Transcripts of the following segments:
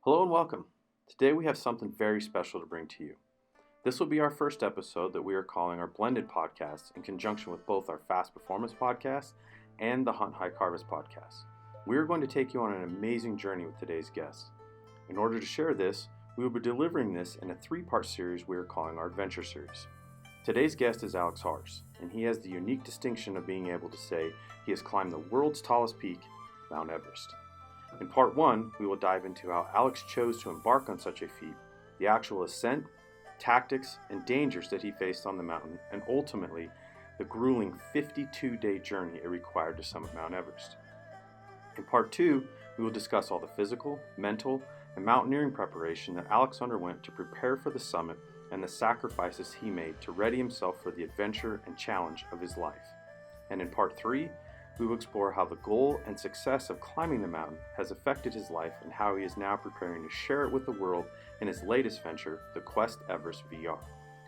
Hello and welcome. Today we have something very special to bring to you. This will be our first episode that we are calling our blended podcast in conjunction with both our Fast Performance podcast and the Hunt, Hike, Harvest podcast. We are going to take you on an amazing journey with today's guest. In order to share this, we will be delivering this in a three-part series we are calling our Adventure Series. Today's guest is Alex Harz, and he has the unique distinction of being able to say he has climbed the world's tallest peak, Mount Everest. In part 1, we will dive into how Alex chose to embark on such a feat, the actual ascent, tactics, and dangers that he faced on the mountain, and ultimately, the grueling 52-day journey it required to summit Mount Everest. In part 2, we will discuss all the physical, mental, and mountaineering preparation that Alex underwent to prepare for the summit and the sacrifices he made to ready himself for the adventure and challenge of his life. And in part 3, we will explore how the goal and success of climbing the mountain has affected his life and how he is now preparing to share it with the world in his latest venture, the Quest Everest Vr,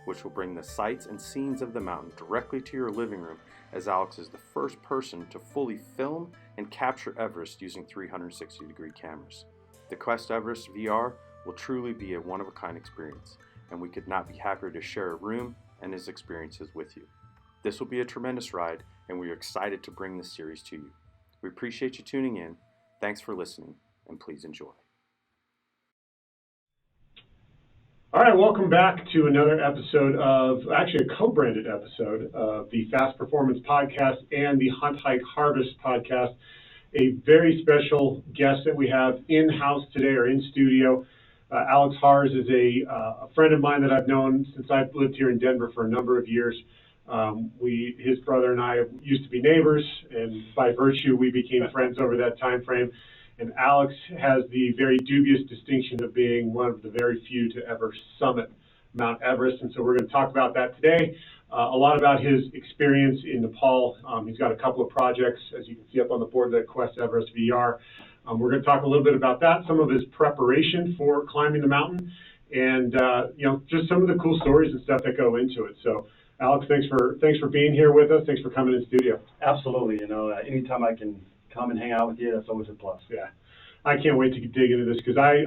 which will bring the sights and scenes of the mountain directly to your living room, as Alex is the first person to fully film and capture Everest using 360-degree cameras. The Quest Everest Vr will truly be a one-of-a-kind experience, and we could not be happier to share a room and his experiences with you. This will be a tremendous ride, and we are excited to bring this series to you. We appreciate you tuning in. Thanks for listening, and please enjoy. All right, welcome back to another episode of, actually a co-branded episode of the Fast Performance podcast and the Hunt, Hike, Harvest podcast. A very special guest that we have in-house today, or in studio. Alex Harz is a friend of mine that I've known since I've lived here in Denver for a number of years. His brother and I used to be neighbors, and by virtue, we became friends over that time frame. And Alex has the very dubious distinction of being one of the very few to ever summit Mount Everest. And so we're going to talk about that today. A lot about his experience in Nepal. He's got a couple of projects, as you can see up on the board, the Quest Everest Vr. We're going to talk a little bit about that, some of his preparation for climbing the mountain, and just some of the cool stories and stuff that go into it. So, Alex, thanks for being here with us. Thanks for coming in studio. Absolutely. Anytime I can come and hang out with you, that's always a plus. Yeah, I can't wait to dig into this because I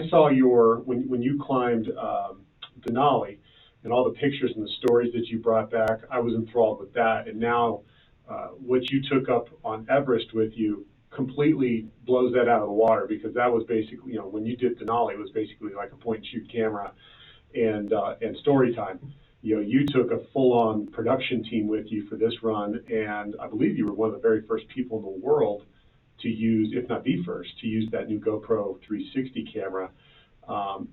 saw when you climbed Denali and all the pictures and the stories that you brought back. I was enthralled with that, and now what you took up on Everest with you completely blows that out of the water, because that was basically, when you did Denali, it was basically like a point and shoot camera and story time. You took a full-on production team with you for this run, and I believe you were one of the very first people in the world to use, if not the first, to use that new GoPro 360 camera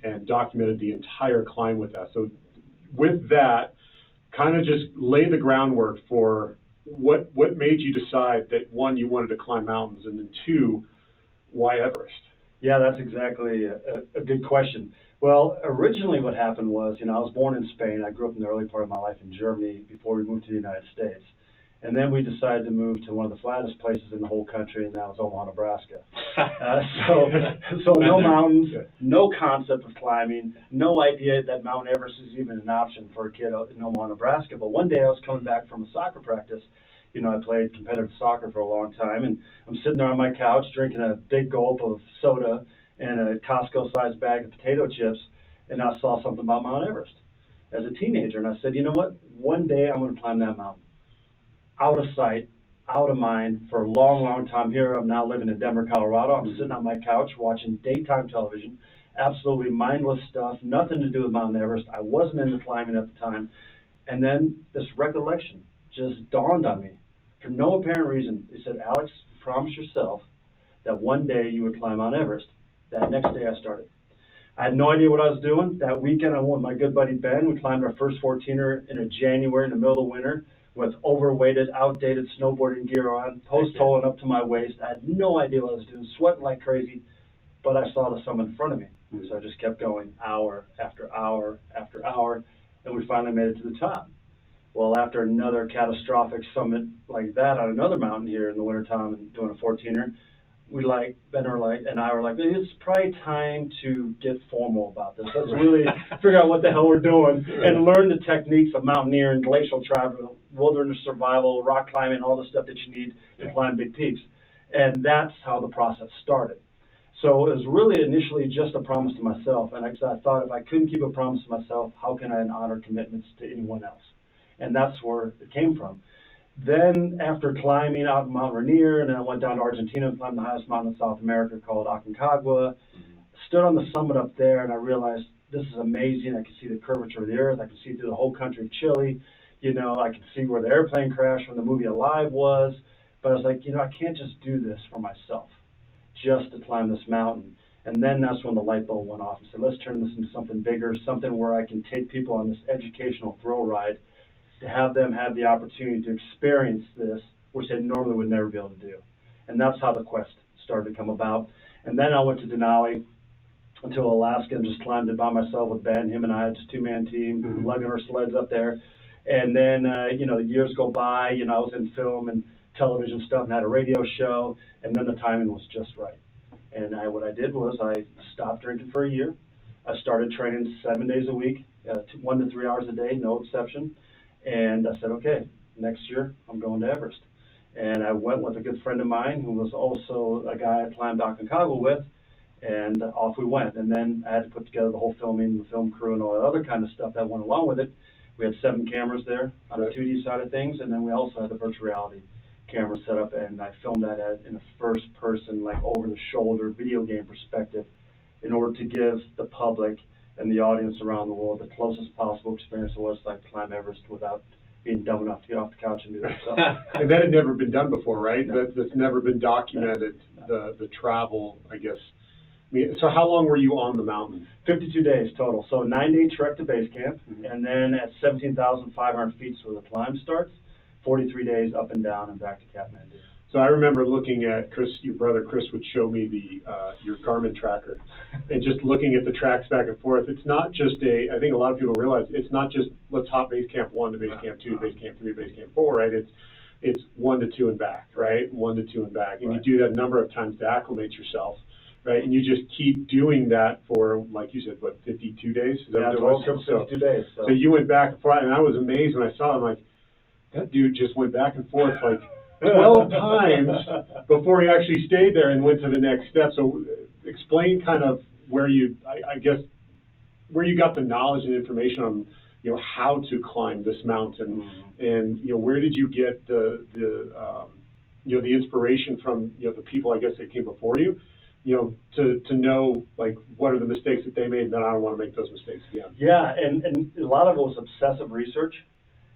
and documented the entire climb with that. So with that, kind of just lay the groundwork for what made you decide that, one, you wanted to climb mountains, and then two, why Everest? Yeah, that's exactly a good question. Well, originally what happened was, I was born in Spain. I grew up in the early part of my life in Germany before we moved to the United States. And then we decided to move to one of the flattest places in the whole country, and that was Omaha, Nebraska. So no mountains, no concept of climbing, no idea that Mount Everest is even an option for a kid in Omaha, Nebraska. But one day I was coming back from a soccer practice. I played competitive soccer for a long time, and I'm sitting there on my couch drinking a big gulp of soda and a Costco-sized bag of potato chips, and I saw something about Mount Everest as a teenager, and I said, you know what? One day I'm going to climb that mountain. Out of sight, out of mind, for a long, long time. Here I'm now living in Denver, Colorado. I'm sitting on my couch watching daytime television, absolutely mindless stuff, nothing to do with Mount Everest. I wasn't into climbing at the time. And then this recollection just dawned on me for no apparent reason. They said, Alex, promise yourself that one day you would climb Mount Everest. That next day I started. I had no idea what I was doing. That weekend I went with my good buddy Ben. We climbed our first 14er in a January in the middle of winter with overweighted, outdated snowboarding gear on, post-holing up to my waist. I had no idea what I was doing, sweating like crazy, but I saw the summit in front of me. So I just kept going hour after hour after hour, and we finally made it to the top. Well, after another catastrophic summit like that on another mountain here in the wintertime and doing a 14er, Ben and I were like, it's probably time to get formal about this. Let's really figure out what the hell we're doing and learn the techniques of mountaineering, glacial travel, wilderness survival, rock climbing, all the stuff that you need to climb big peaks. And that's how the process started. So it was really initially just a promise to myself, and I thought if I couldn't keep a promise to myself, how can I honor commitments to anyone else? And that's where it came from. Then after climbing out Mount Rainier, and then I went down to Argentina and climbed the highest mountain in South America called Aconcagua, stood on the summit up there, and I realized this is amazing. I could see the curvature of the earth. I could see through the whole country of Chile. You know, I could see where the airplane crash from the movie Alive was. But I was like, you know, I can't just do this for myself, just to climb this mountain. And then that's when the light bulb went off and said, let's turn this into something bigger, something where I can take people on this educational thrill ride to have them have the opportunity to experience this, which they normally would never be able to do. And that's how the Quest started to come about. And then I went to Denali until Alaska and just climbed it by myself with Ben. Him and I, just two-man team, lugging our sleds up there. And then, you know, the years go by, you know, I was in film and television stuff and had a radio show, and then the timing was just right. And what I did was I stopped drinking for a year. I started training 7 days a week, 1 to 3 hours a day, no exception. And I said, okay, next year I'm going to Everest. And I went with a good friend of mine who was also a guy I climbed Aconcagua with, and off we went. And then I had to put together the whole filming, the film crew, and all that other kind of stuff that went along with it. We had 7 cameras there on the 2D side of things, and then we also had the virtual reality camera set up, and I filmed that in a first person, like over the shoulder video game perspective, in order to give the public and the audience around the world the closest possible experience it was like climb Everest without being dumb enough to get off the couch and do that stuff. And that had never been done before, right? No. That's never been documented, no. The travel, I guess. I mean, so how long were you on the mountain? 52 days total. So 9-day trek to base camp, and then at 17,500 feet is where the climb starts, 43 days up and down and back to Kathmandu. So I remember looking at Chris, your brother Chris would show me your Garmin tracker, and just looking at the tracks back and forth. It's not just I think a lot of people realize it's not just let's hop base camp 1 to base camp 2 to base camp 3 to base camp 4, right? It's 1 to 2 and back, right? 1 to 2 and back, and right. You do that a number of times to acclimate yourself, right? And you just keep doing that for, like you said, what, 52 days? Is that yeah, what it was? 52 days. So you went back and forth, and I was amazed when I saw it. I'm like, that dude just went back and forth like 12 times before he actually stayed there and went to the next step. So explain kind of where you, I guess, where you got the knowledge and information on, you know, how to climb this mountain, and, you know, where did you get the you know, the inspiration from, you know, the people, I guess, that came before you, you know, to know, like, what are the mistakes that they made, and then I don't want to make those mistakes again. Yeah, and a lot of it was obsessive research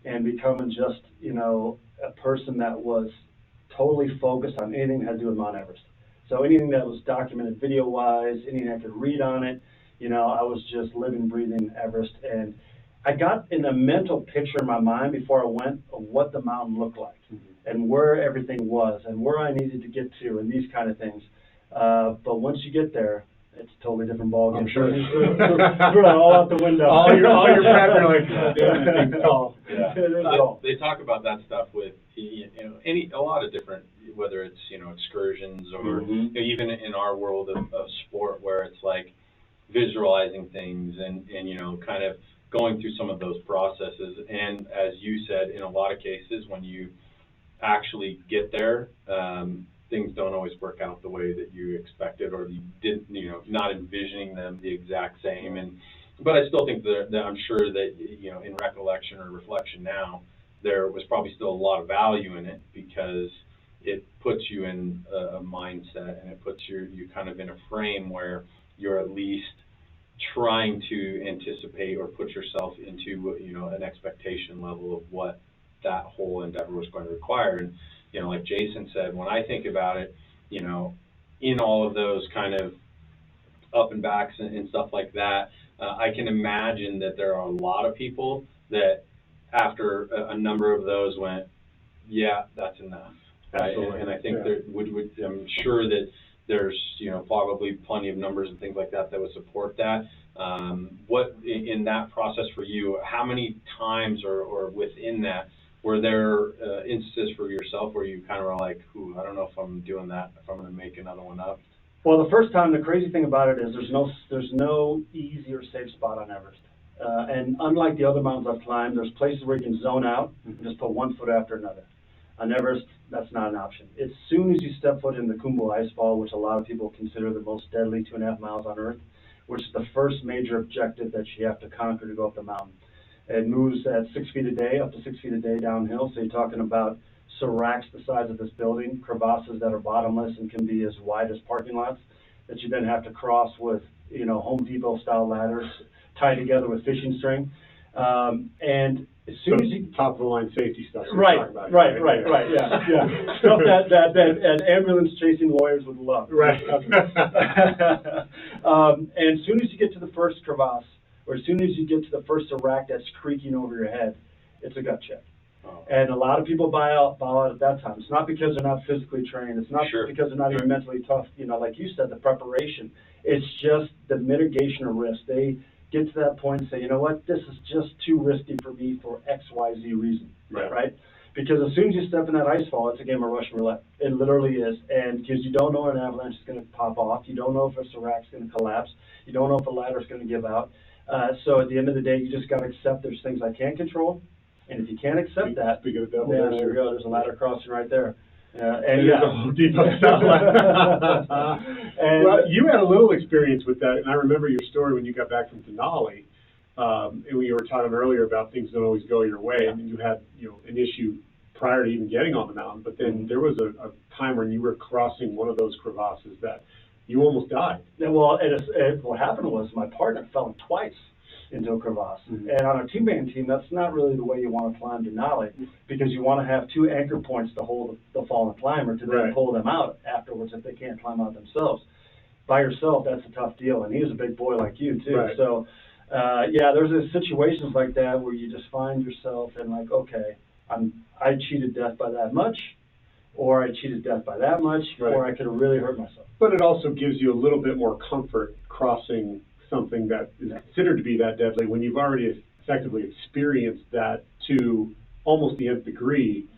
and becoming just, you know, a person that was totally focused on anything that had to do with Mount Everest. So anything that was documented video-wise, anything I could read on it, you know, I was just living, breathing Everest. And I got in a mental picture in my mind before I went of what the mountain looked like, and where everything was and where I needed to get to and these kind of things. But once you get there, it's a totally different ballgame. I'm sure. Threw that all out the window. all your prep, you're like, damn, it's tall. Yeah. They talk about that stuff with, you know, a lot of different, whether it's, you know, excursions or you know, even in our world of sport, where it's like visualizing things and you know, kind of going through some of those processes. And as you said, in a lot of cases, when you actually get there, things don't always work out the way that you expected, or you didn't, you know, not envisioning them the exact same. But I still think that I'm sure that, you know, in recollection or reflection now, there was probably still a lot of value in it, because it puts you in a mindset, and it puts you kind of in a frame where you're at least trying to anticipate or put yourself into, you know, an expectation level of what that whole endeavor was going to require. And, you know, like Jason said, when I think about it, you know, in all of those kind of up and backs and stuff like that, I can imagine that there are a lot of people that after a number of those went, yeah, that's enough. Right? And I think there I'm sure that there's, you know, probably plenty of numbers and things like that would support that. What in that process for you, how many times or within that were there instances for yourself where you kind of were like, ooh, I don't know if I'm doing that, if I'm going to make another one up? Well, the first time, the crazy thing about it is there's no easy or safe spot on Everest. And unlike the other mountains I've climbed, there's places where you can zone out and just put one foot after another. On Everest, that's not an option. As soon as you step foot in the Kumbu Icefall, which a lot of people consider the most deadly 2.5 miles on Earth, which is the first major objective that you have to conquer to go up the mountain. It moves at 6 feet a day, up to 6 feet a day downhill. So you're talking about seracs the size of this building, crevasses that are bottomless and can be as wide as parking lots, that you then have to cross with, Home Depot style ladders tied together with fishing string. And as soon as you top of the line safety stuff. Right, yeah. Stuff that an ambulance chasing lawyers would love. Right. And as soon as you get to the first crevasse, or as soon as you get to the first serac that's creaking over your head, it's a gut check. Oh. And a lot of people bow out at that time. It's not because they're not physically trained. It's not because they're not even mentally tough. Like you said, the preparation. It's just the mitigation of risk. They get to that point and say, you know what, this is just too risky for me for X, Y, Z reason, right? Because as soon as you step in that ice fall, it's a game of Russian roulette. It literally is. And because you don't know when an avalanche is going to pop off, you don't know if a serac's going to collapse, you don't know if a ladder's going to give out. So at the end of the day, you just got to accept there's things I can't control. And if you can't accept that, there you go. There's a ladder crossing right there. And Home Depot stuff. Well, you had a little experience with that, and I remember your story when you got back from Denali, and we were talking earlier about things don't always go your way, and you had an issue prior to even getting on the mountain. But then there was a time when you were crossing one of those crevasses that you almost died. Well, what happened was my partner fell twice into a crevasse. And on a two-man team, that's not really the way you want to climb Denali, because you want to have two anchor points to hold the fallen climber to then pull them out afterwards if they can't climb out themselves. By yourself, that's a tough deal, and he was a big boy like you too. Right. So, there's situations like that where you just find yourself and like, okay, I cheated death by that much, or I cheated death by that much, or I could have really hurt myself. But it also gives you a little bit more comfort crossing something that is considered to be that deadly when you've already effectively experienced that to almost the nth degree,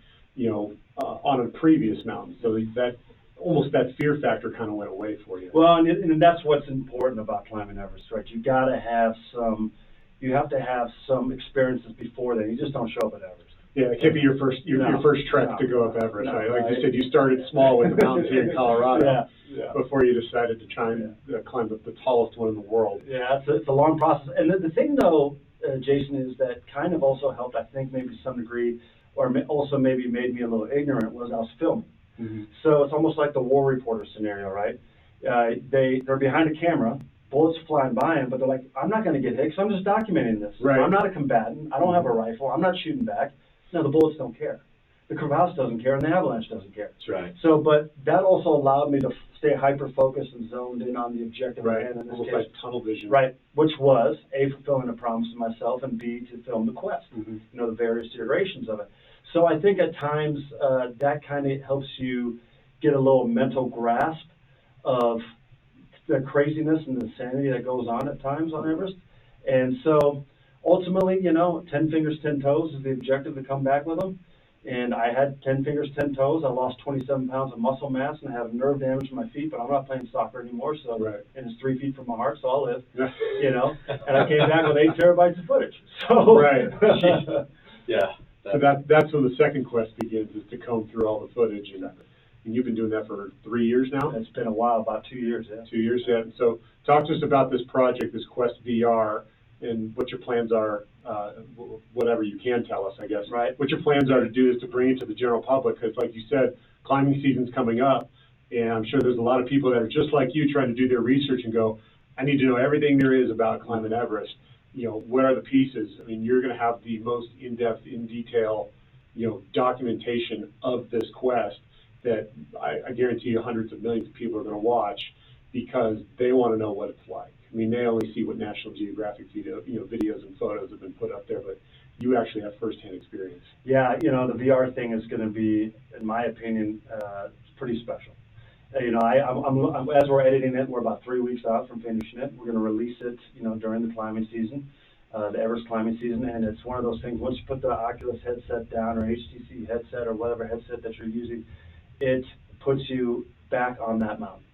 on a previous mountain. So that almost that fear factor kind of went away for you. Well, and that's what's important about climbing Everest, right? You have to have some experiences before then. You just don't show up at Everest. Yeah, it can't be your first trek to go up Everest, right? Like you said, you started small with the mountains here in Colorado before you decided to try and climb the tallest one in the world. Yeah, it's a long process. And the thing, though, Jason, is that kind of also helped, I think, maybe to some degree, or also maybe made me a little ignorant, was I was filming. So it's almost like the war reporter scenario, right? They're behind a camera, bullets flying by them, but they're like, I'm not going to get hit because I'm just documenting this. Right. I'm not a combatant. I don't have a rifle. I'm not shooting back. No, the bullets don't care. The crevasse doesn't care, and the avalanche doesn't care. That's right. So, but that also allowed me to stay hyper-focused and zoned in on the objective at hand in this almost case. like tunnel vision. Right, which was, A, fulfilling a promise to myself, and B, to film the quest, the various iterations of it. So I think at times that kind of helps you get a little mental grasp of the craziness and the insanity that goes on at times on Everest. And so ultimately, 10 fingers, 10 toes is the objective, to come back with them. And I had 10 fingers, 10 toes. I lost 27 pounds of muscle mass and I have nerve damage in my feet, but I'm not playing soccer anymore. So, and it's 3 feet from my heart, so I'll live, And I came back with 8 terabytes of footage. So, So that's when the second quest begins, is to comb through all the footage. And you've been doing that for 3 years now? It's been a while, about 2 years, 2 years, So talk to us about this project, this Quest VR, and what your plans are, whatever you can tell us, I guess. Right. What your plans are to do is to bring it to the general public, because like you said, climbing season's coming up, and I'm sure there's a lot of people that are just like you trying to do their research and go, I need to know everything there is about climbing Everest. What are the pieces? I mean, you're going to have the most in-depth, in-detail, documentation of this quest that I guarantee you hundreds of millions of people are going to watch, because they want to know what it's like. I mean, they only see what National Geographic videos and photos have been put up there, but you actually have firsthand experience. Yeah, the VR thing is going to be, in my opinion, pretty special. As we're editing it, we're about 3 weeks out from finishing it. We're going to release it, during the climbing season, the Everest climbing season, and it's one of those things. Once you put the Oculus headset down, or HTC headset, or whatever headset that you're using, it puts you back on that mountain.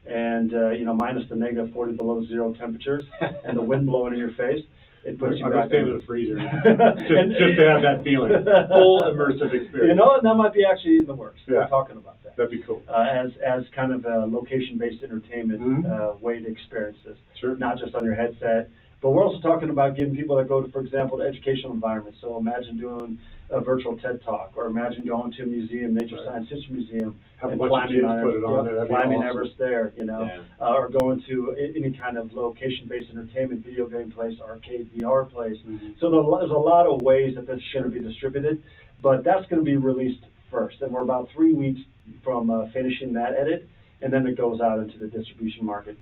And minus the -40 below zero temperatures and the wind blowing in your face. it puts you I'll back go stand in. in the freezer just to have that feeling, full immersive experience. You know, and that might be actually in the works. Yeah. We're talking about that. That'd be cool. As kind of a location-based entertainment way to experience this. Sure. Not just on your headset, but we're also talking about giving people that go to, for example, to educational environments. So imagine doing a virtual TED Talk, or imagine going to a museum, Nature Science History Museum, Have a and bunch of kids climbing put it on there. That'd be climbing awesome. Everest there, you know, Yeah. or going to any kind of location-based entertainment, video game place, arcade, VR place. So there's a lot of ways that this is going to be distributed, but that's going to be released first, and we're about 3 weeks from finishing that edit, and then it goes out into the distribution market.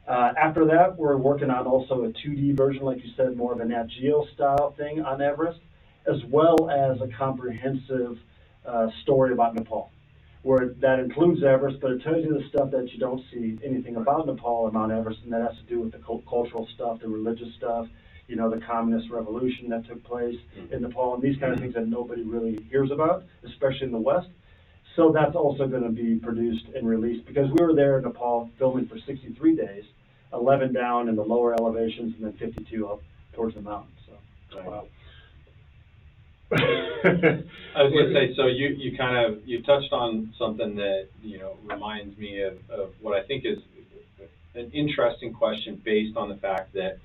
After that, we're working on also a 2D version, like you said, more of a Nat Geo style thing on Everest, as well as a comprehensive story about Nepal, where that includes Everest, but it tells you the stuff that you don't see anything about Nepal or Mount Everest, and that has to do with the cultural stuff, the religious stuff, you know, the communist revolution that took place in Nepal, and these kind of things that nobody really hears about, especially in the West. So that's also going to be produced and released, because we were there in Nepal filming for 63 days, 11 down in the lower elevations, and then 52 up towards the mountains. So, Wow. I was gonna say, so you touched on something that, you know, reminds me of what I think is an interesting question, based on the fact that,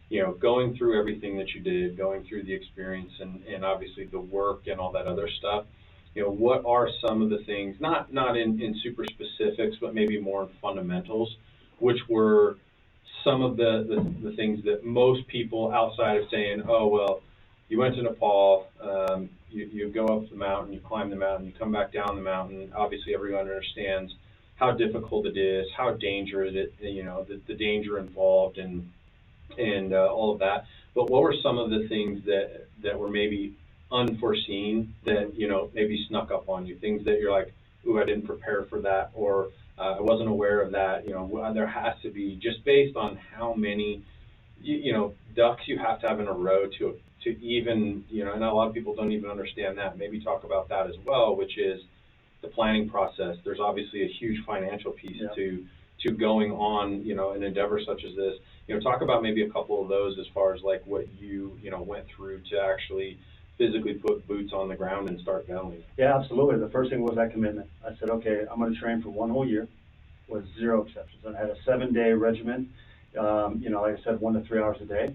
you know, going through everything that you did, going through the experience and obviously the work and all that other stuff, you know, what are some of the things, not in super specifics, but maybe more in fundamentals, which were some of the things that most people, outside of saying, oh, well, you went to Nepal, you go up the mountain, you climb the mountain, you come back down the mountain. Obviously, everyone understands how difficult it is, how dangerous it, you know, the danger involved, and all of that. But what were some of the things that were maybe unforeseen, that, you know, maybe snuck up on you? Things that you're like, ooh, I didn't prepare for that, or I wasn't aware of that. You know, there has to be, just based on how many, you know, ducks you have to have in a row to even, you know, and a lot of people don't even understand that. Maybe talk about that as well, which is the planning process. There's obviously a huge financial piece to going on, you know, an endeavor such as this. You know, talk about maybe a couple of those, as far as like what you know, went through to actually physically put boots on the ground and start going. yeah, absolutely. The first thing was that commitment. I said, okay, I'm going to train for 1 whole year with 0 exceptions. I had a 7-day regimen, you know, like I said, 1 to 3 hours a day.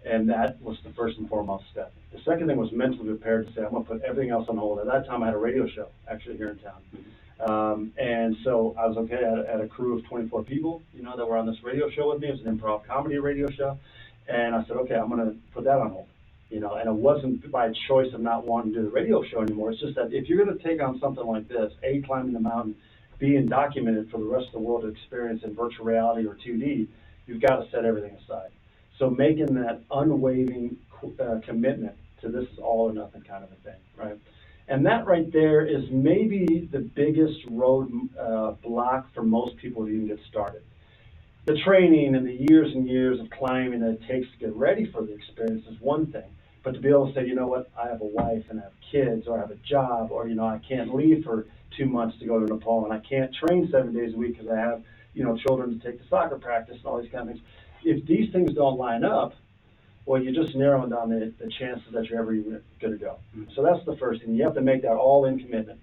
And that was the first and foremost step. The second thing was mentally prepared to say, I'm going to put everything else on hold. At that time, I had a radio show, actually, here in town. And so I was okay. I had a crew of 24 people, you know, that were on this radio show with me. It was an improv comedy radio show. And I said, okay, I'm going to put that on hold. You know, and it wasn't by choice of not wanting to do the radio show anymore. It's just that if you're going to take on something like this, A, climbing the mountain, being documented for the rest of the world to experience in virtual reality or 2D, you've got to set everything aside. So making that unwavering commitment to this is all or nothing kind of a thing, right? And that right there is maybe the biggest road block for most people to even get started. The training and the years and years of climbing that it takes to get ready for the experience is one thing. But to be able to say, you know what, I have a wife and I have kids, or I have a job, or, you know, I can't leave for 2 months to go to Nepal, and I can't train 7 days a week because I have, you know, children to take to soccer practice and all these kind of things. If these things don't line up, well, you're just narrowing down the chances that you're ever even going to go. So that's the first thing. You have to make that all-in commitment.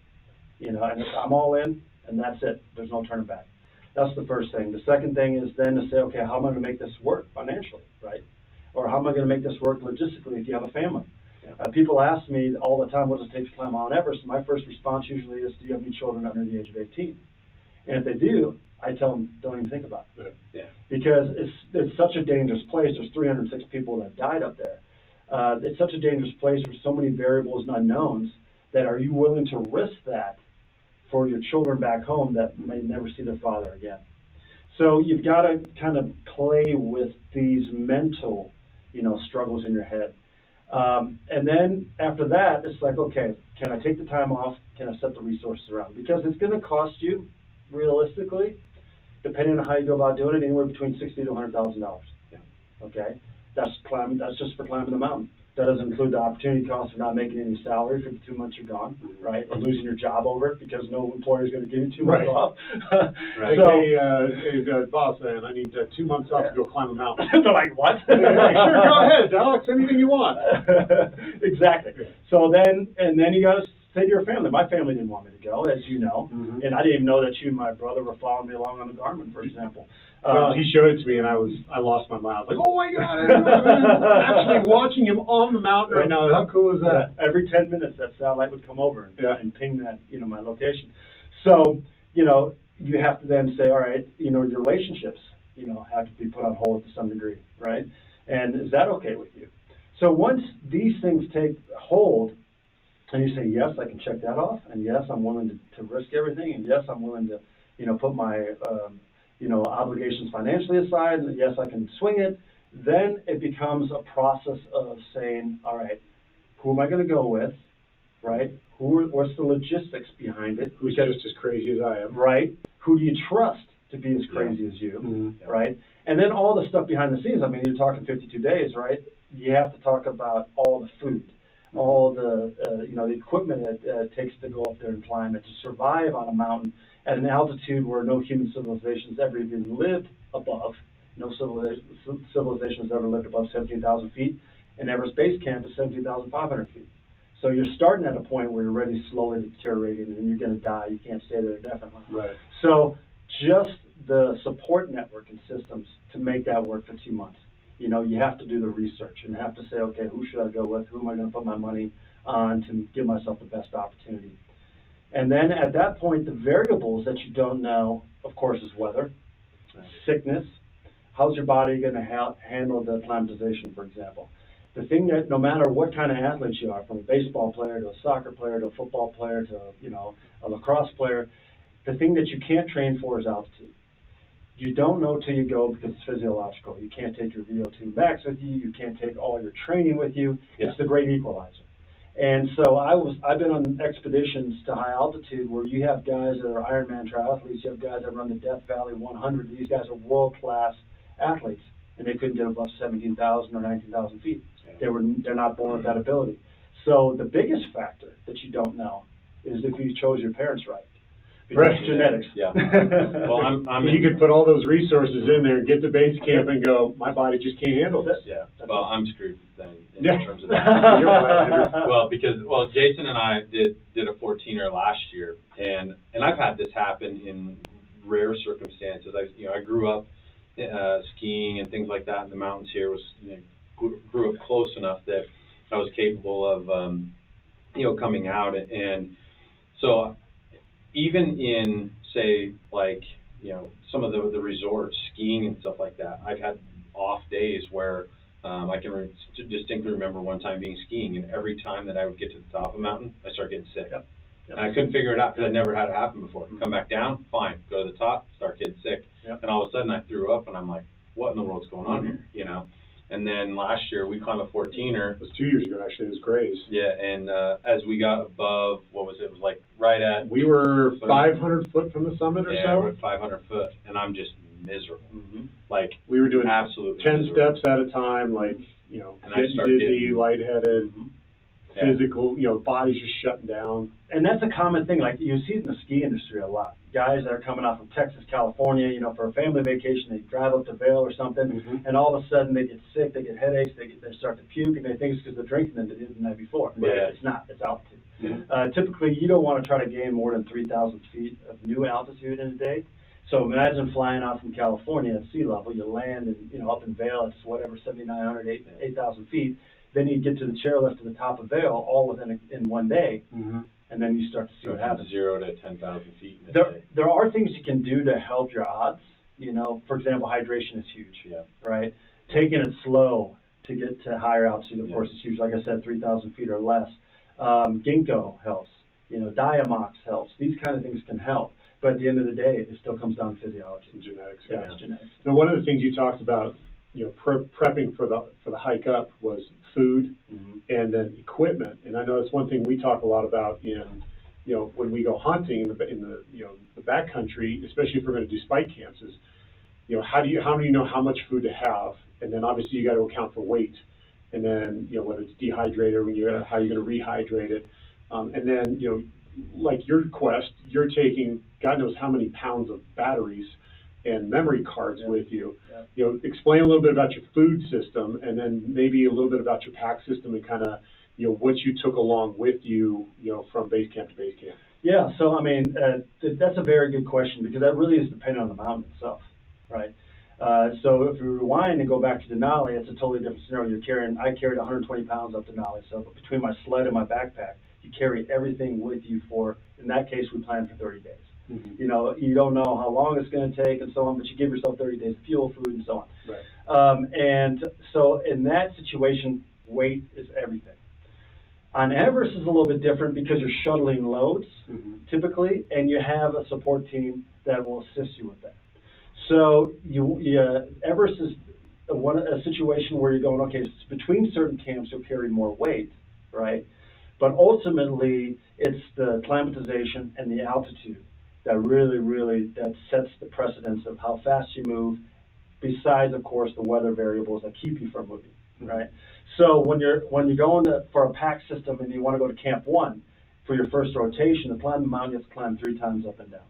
You know, and if I'm all in, and that's it. There's no turning back. That's the first thing. The second thing is then to say, okay, how am I going to make this work financially, right? Or how am I going to make this work logistically if you have a family? People ask me all the time, what does it take to climb Mount Everest? My first response usually is, do you have any children under the age of 18? And if they do, I tell them, don't even think about it. Yeah. Because it's such a dangerous place. There's 306 people that died up there. It's such a dangerous place with so many variables and unknowns, that are you willing to risk that for your children back home that may never see their father again? So you've got to kind of play with these mental, you know, struggles in your head. And then after that, it's like, okay, can I take the time off? Can I set the resources around? Because it's going to cost you, realistically, depending on how you go about doing it, anywhere between $60,000 to $100,000. Yeah. Okay, that's just for climbing the mountain. That doesn't include the opportunity cost of not making any salary for the 2 months you're gone, right? Or losing your job over it because no employer is going to give you 2 months off. Right. So, hey, boss, man, I need 2 months off to go climb a mountain. they're like, what? Sure, go ahead, Alex, anything you want. Exactly. So then you got to say to your family. My family didn't want me to go, as you know, and I didn't even know that you and my brother were following me along on the Garmin, for example. Well, he showed it to me, and I lost my mind. I was like, oh my God, I'm actually watching him on the mountain right now. How cool is that? Every 10 minutes, that satellite would come over and ping that, my location. So, you have to then say, all right, your relationships, have to be put on hold to some degree, right? And is that okay with you? So once these things take hold, and you say, yes, I can check that off, and yes, I'm willing to risk everything, and yes, I'm willing to, put my, obligations financially aside, and yes, I can swing it, then it becomes a process of saying, all right, who am I going to go with, right? What's the logistics behind it? Who's just as crazy as I am? Right. Who do you trust to be as crazy as you, right? And then all the stuff behind the scenes, I mean, you're talking 52 days, right? You have to talk about all the food, all the, the equipment that it takes to go up there and climb it, to survive on a mountain at an altitude where no human civilization's ever even lived above. No civilization has ever lived above 17,000 feet, and Everest Base Camp is 17,500 feet. So you're starting at a point where you're already slowly deteriorating, and you're going to die. You can't stay there indefinitely. Right. So just the support network and systems to make that work for 2 months. You have to do the research and have to say, okay, who should I go with? Who am I going to put my money on to give myself the best opportunity? And then at that point, the variables that you don't know, of course, is weather, sickness. How's your body going to handle the acclimatization, for example? The thing that no matter what kind of athlete you are, from a baseball player to a soccer player to a football player to a lacrosse player, the thing that you can't train for is altitude. You don't know till you go because it's physiological. You can't take your VO2 max with you. You can't take all your training with you. Yeah. It's the great equalizer. And so I've been on expeditions to high altitude where you have guys that are Ironman triathletes. You have guys that run the Death Valley 100. These guys are world-class athletes, and they couldn't get above 17,000 or 19,000 feet. Yeah. They're not born with that ability. So the biggest factor that you don't know is if you chose your parents right. Because genetics. Yeah. Well, you could put all those resources in there, get to base camp, and go, my body just can't handle this. Yeah. Well, I'm screwed then in terms of that. Well, because Jason and I did a 14er last year, and I've had this happen in rare circumstances. I grew up skiing and things like that in the mountains here. Grew up close enough that I was capable of coming out, and so. Even in, say, some of the resorts, skiing and stuff like that, I've had off days where I can distinctly remember one time being skiing, and every time that I would get to the top of a mountain, I started getting sick. Yep. And I couldn't figure it out because I never had it happen before. Come back down, fine. Go to the top, start getting sick. Yep. And all of a sudden I threw up, and I'm like, what in the world's going on here, And then last year we climbed a 14er. It was 2 years ago, actually. It was Grays. Yeah, and as we got above, what was it? It was like right at... We were 500 foot from the summit or so? Yeah, we're at 500 foot, and I'm just miserable. We were doing absolutely 10 steps at a time, getting dizzy, lightheaded, physical, body's just shutting down. And that's a common thing. You see it in the ski industry a lot. Guys that are coming off from Texas, California, for a family vacation, they drive up to Vail or something, and all of a sudden they get sick, they get headaches, they start to puke, and they think it's because they're drinking than they did the night before. But it's not. It's altitude. Typically, you don't want to try to gain more than 3,000 feet of new altitude in a day. So imagine flying out from California at sea level. You land up in Vail, it's whatever, 7,900, 8,000 feet. Then you get to the chairlift to the top of Vail, all in 1 day. And then you start to see what happens. 0 to 10,000 feet in a day. There are things you can do to help your odds. For example, hydration is huge. Yeah. Right? Taking it slow to get to higher altitude, of course, is huge. Like I said, 3,000 feet or less. Ginkgo helps. Diamox helps. These kind of things can help. But at the end of the day, it still comes down to physiology and genetics. Yeah, it's genetics. Now, one of the things you talked about, prepping for the hike up was food and then equipment. And I know that's one thing we talk a lot about in, when we go hunting in the backcountry, especially if we're going to do spike camps, is, how do you know how much food to have? And then obviously you got to account for weight. and then, whether it's dehydrated, how you're going to rehydrate it. And then, like your Quest, you're taking God knows how many pounds of batteries and memory cards with you. Explain a little bit about your food system, and then maybe a little bit about your pack system and kind of, what you took along with you, from base camp to base camp. Yeah, so I mean, that's a very good question, because that really is dependent on the mountain itself, right? So if we rewind and go back to Denali, it's a totally different scenario. I carried 120 pounds up Denali, so between my sled and my backpack, you carry everything with you for, in that case, we planned for 30 days. Mm-hmm. You don't know how long it's going to take and so on, but you give yourself 30 days of fuel, food, and so on. Right. And so in that situation, weight is everything. On Everest is a little bit different because you're shuttling loads, typically, and you have a support team that will assist you with that. So Everest is a situation where you're going, okay, between certain camps you'll carry more weight, right? But ultimately, it's the acclimatization and the altitude that really that sets the precedence of how fast you move, besides, of course, the weather variables that keep you from moving, right? So when you're going for a pack system and you want to go to Camp 1 for your first rotation, to climb the mountain, you have to climb 3 times up and down.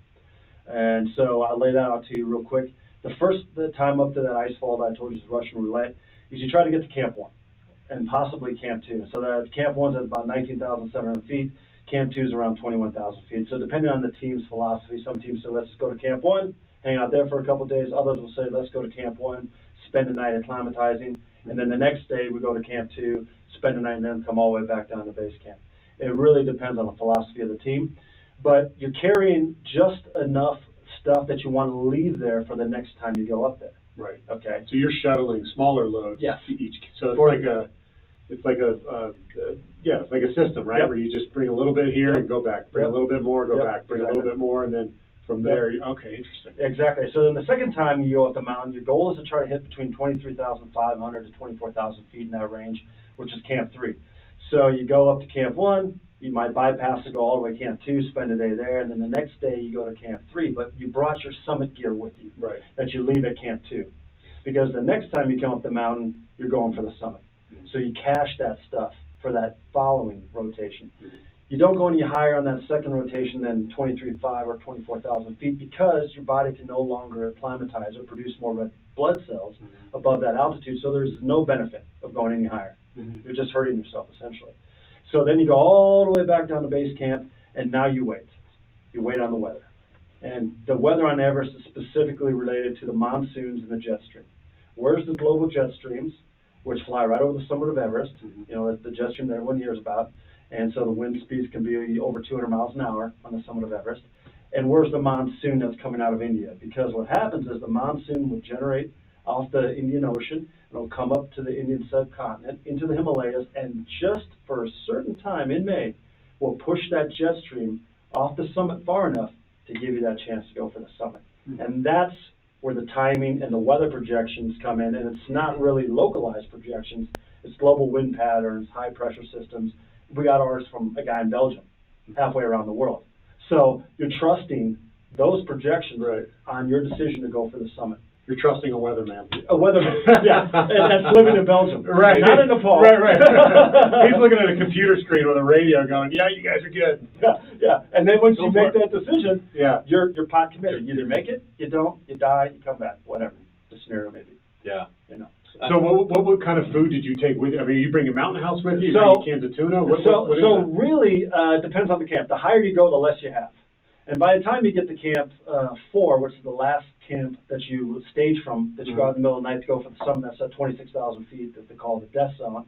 And so I'll lay that out to you real quick. The time up to that ice fall that I told you is Russian roulette, is you try to get to Camp 1 and possibly Camp 2. So that Camp 1's at about 19,700 feet. Camp 2 is around 21,000 feet. So depending on the team's philosophy, some teams say, let's go to Camp 1, hang out there for a couple of days. Others will say, let's go to Camp 1, spend the night acclimatizing, and then the next day we go to Camp 2, spend the night, and then come all the way back down to base camp. It really depends on the philosophy of the team. But you're carrying just enough stuff that you want to leave there for the next time you go up there. Right. Okay. So you're shuttling smaller loads to each. So it's like a system, right? Yep. Where you just bring a little bit here and go back, bring a little bit more, go back, bring a little bit more, and then from there, okay, interesting. Exactly. So then the second time you go up the mountain, your goal is to try to hit between 23,500 to 24,000 feet in that range, which is Camp 3. So you go up to Camp 1, you might bypass to go all the way to Camp 2, spend a day there, and then the next day you go to Camp 3, but you brought your summit gear with you that you leave at Camp 2. Because the next time you come up the mountain, you're going for the summit. So you cache that stuff for that following rotation. You don't go any higher on that second rotation than 23,500 or 24,000 feet because your body can no longer acclimatize or produce more red blood cells above that altitude, so there's no benefit of going any higher. You're just hurting yourself, essentially. So then you go all the way back down to base camp, and now you wait. You wait on the weather. And the weather on Everest is specifically related to the monsoons and the jet stream. Where's the global jet streams, which fly right over the summit of Everest? That's the jet stream that everyone hears about. And so the wind speeds can be over 200 miles an hour on the summit of Everest. And where's the monsoon that's coming out of India? Because what happens is the monsoon will generate off the Indian Ocean, and it'll come up to the Indian subcontinent, into the Himalayas, and just for a certain time in May, will push that jet stream off the summit far enough to give you that chance to go for the summit. And that's where the timing and the weather projections come in, and it's not really localized projections. It's global wind patterns, high pressure systems. We got ours from a guy in Belgium, halfway around the world. So you're trusting those projections on your decision to go for the summit. You're trusting a weatherman. A weatherman, yeah, and that's living in Belgium. Right. Not in Nepal. Right. He's looking at a computer screen with a radio going, yeah, you guys are good. Yeah. And then once you make that decision, you're pot committed. You either make it, you don't, you die, you come back, whatever the scenario may be. Yeah. So what kind of food did you take with you? I mean, you bring a mountain house with you? You bring cans of tuna? Really, it depends on the camp. The higher you go, the less you have. And by the time you get to Camp 4, which is the last camp that you stage from, that you go out in the middle of the night to go for the summit, that's at 26,000 feet that they call the death zone,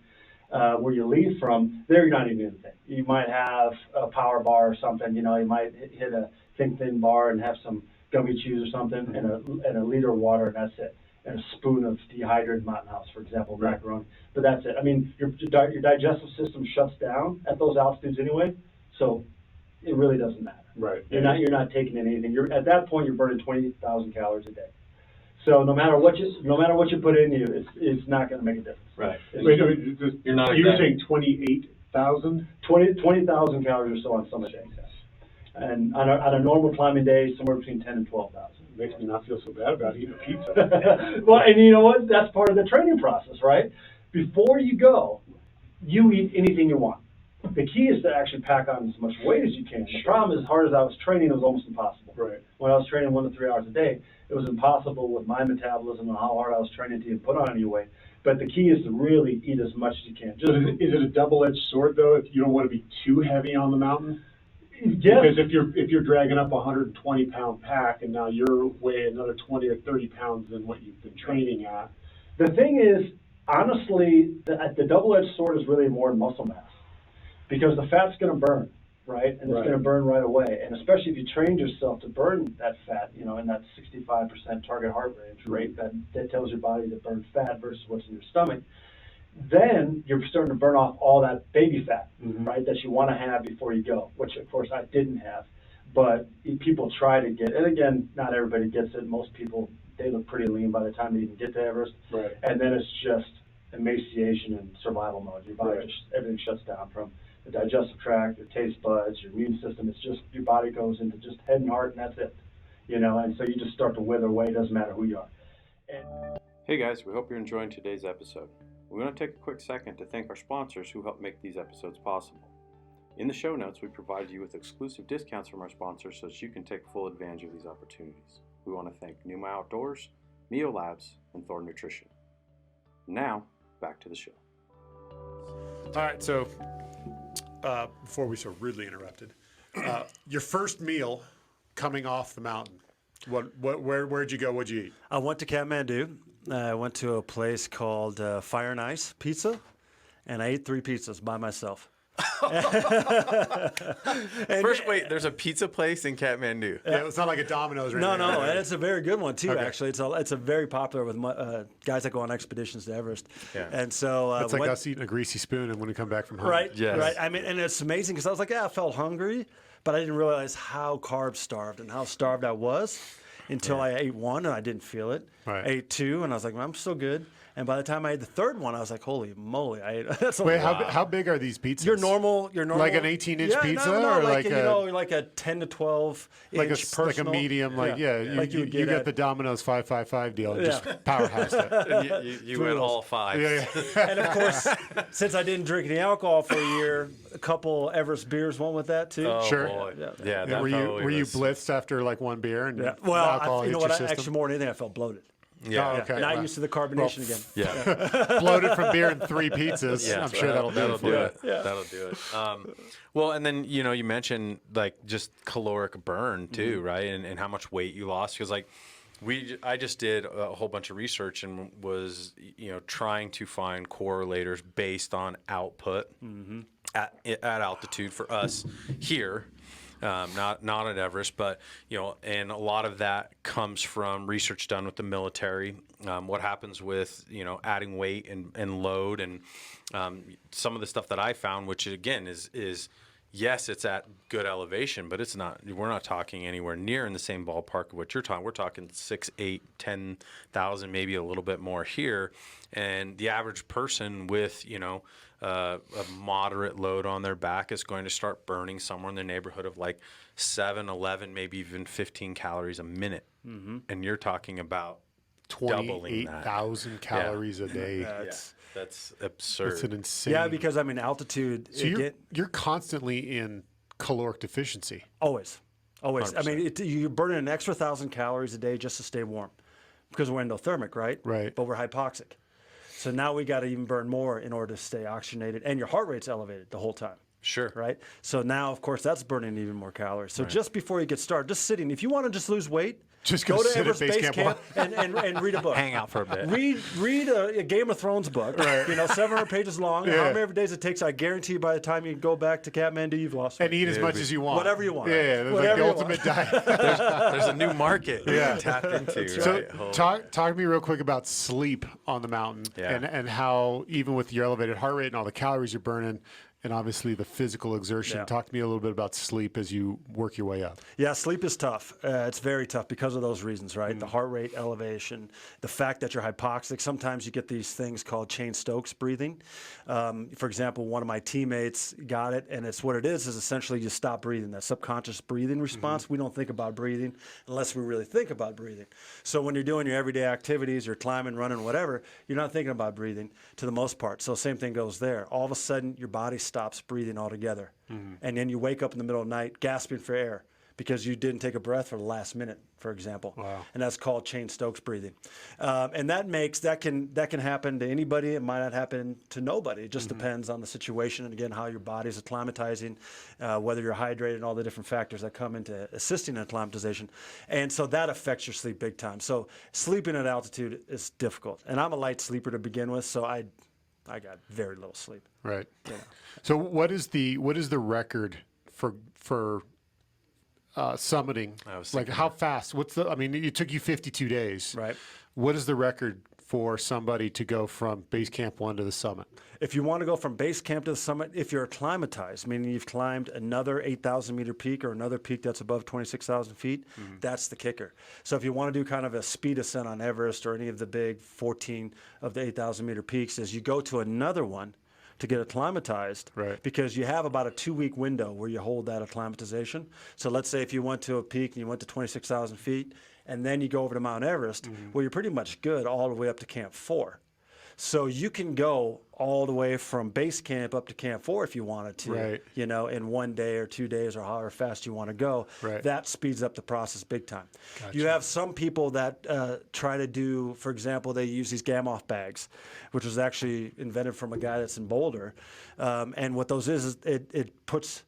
where you leave from, there you're not eating anything. You might have a power bar or something, you might hit a thin bar and have some gummy chews or something, and a liter of water, and that's it. And a spoon of dehydrated mountain house, for example, macaroni. But that's it. I mean, your digestive system shuts down at those altitudes anyway, so it really doesn't matter. Right. You're not taking in anything. At that point you're burning 20,000 calories a day. So no matter what you put in you, it's not going to make a difference. Right. You're saying 28,000? 20,000 calories or so on some days. And on a normal climbing day, somewhere between 10 and 12,000. Makes me not feel so bad about eating a pizza. Well, and you know what? That's part of the training process, right? before you go, you eat anything you want. The key is to actually pack on as much weight as you can. The problem is, as hard as I was training, it was almost impossible. Right. When I was training 1 to 3 hours a day, it was impossible with my metabolism and how hard I was training to even put on any weight. But the key is to really eat as much as you can. So is it a double-edged sword, though, if you don't want to be too heavy on the mountain? Yes. Because if you're dragging up a 120-pound pack and now you're weighing another 20 or 30 pounds than what you've been training at. The thing is, honestly, the double-edged sword is really more muscle mass, because the fat's going to burn, right? And it's going to burn right away. And especially if you trained yourself to burn that fat, you know, in that 65% target heart range rate that tells your body to burn fat versus what's in your stomach, then you're starting to burn off all that baby fat, right, that you want to have before you go, which, of course, I didn't have. But people try to get, and again, not everybody gets it. Most people, they look pretty lean by the time they even get to Everest. Right. And then it's just emaciation and survival mode. Your body just, everything shuts down, from the digestive tract, your taste buds, your immune system. It's just, your body goes into just head and heart, and that's it. You know, and so you just start to wither away. It doesn't matter who you are. Hey guys, we hope you're enjoying today's episode. We want to take a quick second to thank our sponsors who help make these episodes possible. In the show notes, we provide you with exclusive discounts from our sponsors so that you can take full advantage of these opportunities. We want to thank Numa Outdoors, Mio Labs, and Thor Nutrition. Now, back to the show. All right, so before we so rudely interrupted, your first meal coming off the mountain, where'd you go? What'd you eat? I went to Kathmandu. I went to a place called Fire and Ice Pizza, and I ate 3 pizzas by myself. First, wait, there's a pizza place in Kathmandu. Yeah, it's not like a Domino's or No, anything. no, and it's a very good one too. Okay. Actually, it's a very popular with guys that go on expeditions to Everest. Yeah. And so It's like us eating a greasy spoon and when we come back from home. right, Yes. right. I mean, and it's amazing because I was like, yeah, I felt hungry, but I didn't realize how carb starved and how starved I was until I ate 1 and I didn't feel it. Right. I ate 2 and I was like, well, I'm still good. And by the time I ate the 3rd one, I was like, holy moly! I ate. That's a Wait, lot. how big are these pizzas? Your normal, like an 18-inch yeah, pizza, no, or like like you a know, like a 10 to 12 like inch personal. like a medium, like like you would you get got at- the Domino's 555 deal and Yeah. just powerhoused it. And you went all 5. Yeah, yeah. And of course, since I didn't drink any alcohol for a year, a couple Everest beers went with that too. Oh, Sure. boy. Yeah. Yeah, that Were probably you was- blitzed after like 1 beer and Yeah. Well, alcohol you know hit what? your I, system? actually, more than anything, I felt bloated. Yeah. Oh, okay. Not Wow. used to the carbonation again. Yeah. Bloated from beer and 3 pizzas. Yeah, I'm sure that'll do it for you. Yeah. That'll do it. Well, and then you mentioned like just caloric burn too, right? And how much weight you lost, because like I just did a whole bunch of research and was trying to find correlators based on output at altitude for us here. Not at Everest, but and a lot of that comes from research done with the military. What happens with adding weight and load, and some of the stuff that I found, which again is yes, it's at good elevation, but it's not. We're not talking anywhere near in the same ballpark of what you're talking. We're talking 6, 8, 10,000, maybe a little bit more here, and the average person with a moderate load on their back is going to start burning somewhere in the neighborhood of like 7, 11, maybe even 15 calories a minute. And you're talking about doubling that. 28,000 calories a day. That's absurd. That's an insane. Yeah, because I mean, altitude. So you're constantly in caloric deficiency. Always. I 100%. mean, you're burning an extra 1,000 calories a day just to stay warm, because we're endothermic, right? Right. But we're hypoxic. So now we got to even burn more in order to stay oxygenated, and your heart rate's elevated the whole time. Sure. Right. So now, of course, that's burning even more calories. So just before you get started, just sitting. If you want to just lose weight, Just go go to sit at Everest base Base camp. Camp and read a book. Hang out for a bit. Read a Game of Thrones book. 700 pages long. Yeah. How many days it takes? I guarantee you, by the time you go back to Kathmandu, you've lost weight. And eat as much as you want. Whatever you want. Yeah, like Whatever the you ultimate diet. There's a new market you can tap into. So Right? Holy- talk to me real quick about sleep on the mountain Yeah. and how even with your elevated heart rate and all the calories you're burning, and obviously the physical exertion. Yeah. Talk to me a little bit about sleep as you work your way up. Yeah, sleep is tough. It's very tough because of those reasons, right? The heart rate elevation, the fact that you're hypoxic. Sometimes you get these things called Cheyne-Stokes breathing. For example, one of my teammates got it, and it's what it is essentially you stop breathing, that subconscious breathing response. We don't think about breathing unless we really think about breathing. So when you're doing your everyday activities, you're climbing, running, whatever, you're not thinking about breathing to the most part. So same thing goes there. All of a sudden, your body stops breathing altogether. And then you wake up in the middle of the night gasping for air because you didn't take a breath for the last minute, for example. Wow. And that's called Cheyne-Stokes breathing. And that can happen to anybody. It might not happen to nobody. It just depends on the situation and, again, how your body's acclimatizing, whether you're hydrated, and all the different factors that come into assisting in acclimatization. And so that affects your sleep big time. So sleeping at altitude is difficult. And I'm a light sleeper to begin with, so I got very little sleep. Right. You know. So what is the record for summiting? Like how fast? It took you 52 days. Right. What is the record for somebody to go from base camp 1 to the summit? If you want to go from base camp to the summit, if you're acclimatized, meaning you've climbed another 8,000 meter peak or another peak that's above 26,000 feet, that's the kicker. So if you want to do kind of a speed ascent on Everest or any of the big 14 of the 8,000 meter peaks, is you go to another one to get acclimatized, right? Because you have about a 2-week window where you hold that acclimatization. So let's say if you went to a peak and you went to 26,000 feet, and then you go over to Mount Everest, well, you're pretty much good all the way up to Camp 4. So you can go all the way from base camp up to Camp 4 if you wanted to, right, in 1 day or 2 days or however fast you want to go. Right. That speeds up the process big time. Gotcha. You have some people that try to do, for example, they use these Gamoff bags, which was actually invented from a guy that's in Boulder. And what those is it puts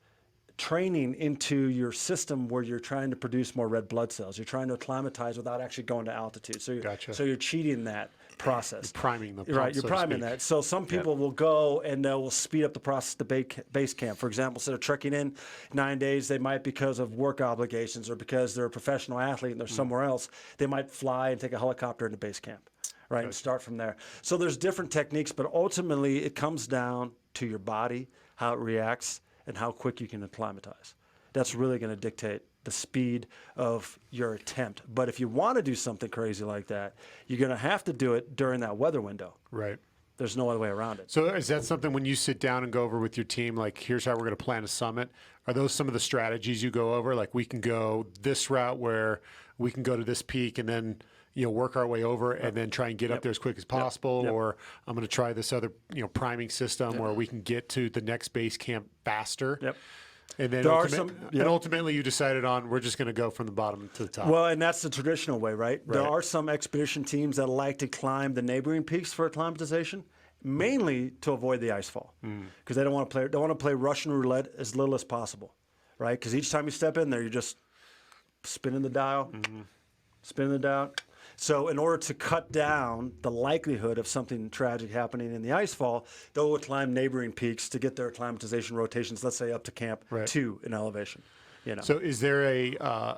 training into your system where you're trying to produce more red blood cells. You're trying to acclimatize without actually going to altitude. So Gotcha. So you're cheating that process. You're priming the pump, right, you're so to priming speak. that. So some people will go and they will speed up the process to base camp. For example, instead of trekking in 9 days, they might, because of work obligations or because they're a professional athlete and they're somewhere else, they might fly and take a helicopter into base camp, right, and start from there. So there's different techniques, but ultimately it comes down to your body, how it reacts, and how quick you can acclimatize. That's really going to dictate the speed of your attempt. But if you want to do something crazy like that, you're going to have to do it during that weather window. Right. There's no other way around it. So is that something when you sit down and go over with your team, like, here's how we're going to plan a summit? Are those some of the strategies you go over? Like, we can go this route where we can go to this peak and then, work our way over and then try and get up there as quick as possible. Yep. Or I'm going to try this other, priming system where we can get to the next base camp faster. Yep. And then ultimately you decided on, we're just going to go from the bottom to the top. Well, and that's the traditional way, right? There are some expedition teams that like to climb the neighboring peaks for acclimatization, mainly to avoid the ice fall, because they don't want to play Russian roulette as little as possible, right? Because each time you step in there, you're just spinning the dial, spinning the dial. So in order to cut down the likelihood of something tragic happening in the icefall, they'll climb neighboring peaks to get their acclimatization rotations, let's say up to Camp 2 in elevation. So is there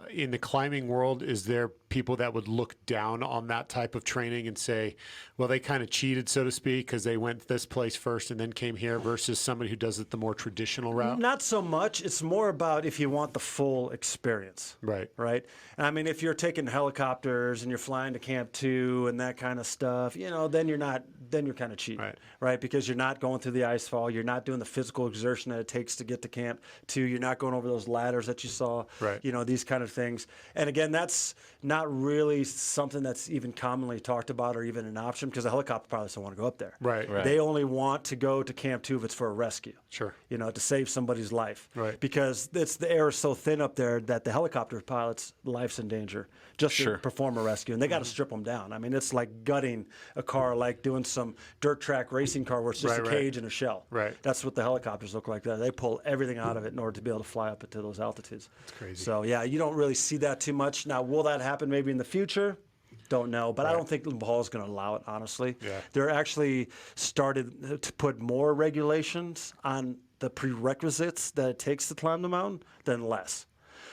in the climbing world, is there people that would look down on that type of training and say, well, they kind of cheated, so to speak, because they went this place first and then came here, versus somebody who does it the more traditional route? Not so much. It's more about if you want the full experience. Right. Right. I mean, if you're taking helicopters and you're flying to Camp 2 and that kind of stuff, then you're kind of cheating. Right. Because you're not going through the icefall. You're not doing the physical exertion that it takes to get to Camp 2. You're not going over those ladders that you saw. Right. These kind of things. And again, that's not really something that's even commonly talked about or even an option, because the helicopter pilots don't want to go up there. Right. They only want to go to Camp 2 if it's for a rescue. Sure. To save somebody's life. Right. Because the air is so thin up there that the helicopter pilot's life's in danger just to perform a rescue. And they got to strip them down. I mean, it's like gutting a car, like doing some dirt track racing car where it's just a cage and a shell. Right. That's what the helicopters look like. They pull everything out of it in order to be able to fly up into those altitudes. That's crazy. So, yeah, you don't really see that too much. Now, will that happen maybe in the future? Don't know, but I don't think Nepal is going to allow it, honestly. Yeah. They're actually started to put more regulations on the prerequisites that it takes to climb the mountain than less.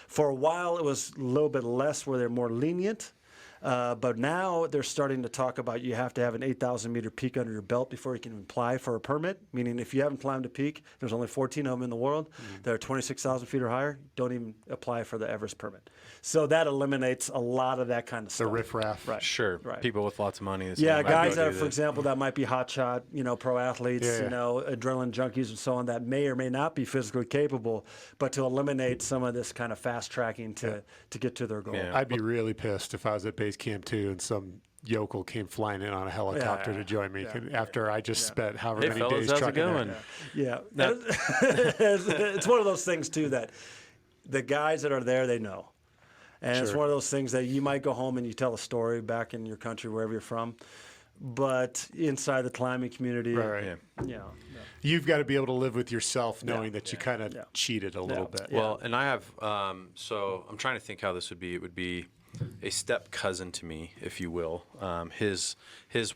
For a while, it was a little bit less where they're more lenient. But now they're starting to talk about you have to have an 8,000 meter peak under your belt before you can apply for a permit. Meaning, if you haven't climbed a peak, there's only 14 of them in the world that are 26,000 feet or higher. Don't even apply for the Everest permit. So that eliminates a lot of that kind of stuff. The riffraff. Right. Sure. Right. People with lots of money. Yeah, guys that, are, for example, that might be hotshot, pro athletes, Yeah. Adrenaline junkies and so on, that may or may not be physically capable, but to eliminate some of this kind of fast tracking to get to their goal. Yeah. I'd be really pissed if I was at base camp 2 and some yokel came flying in on a helicopter to join me after I just spent however many fellas, days how's it trucking there. going? Yeah. It's one of those things, too, that the guys that are there, they know. And it's one of those things that you might go home and you tell a story back in your country, wherever you're from. But inside the climbing community, Right. yeah. You've got to be able to live with yourself knowing that you kind of cheated a little bit. Well, and I have, so I'm trying to think how this would be. It would be a step cousin to me, if you will. His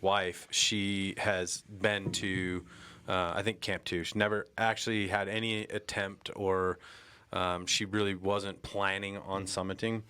wife, she has been to, I think, Camp 2. She never actually had any attempt or she really wasn't planning on summiting.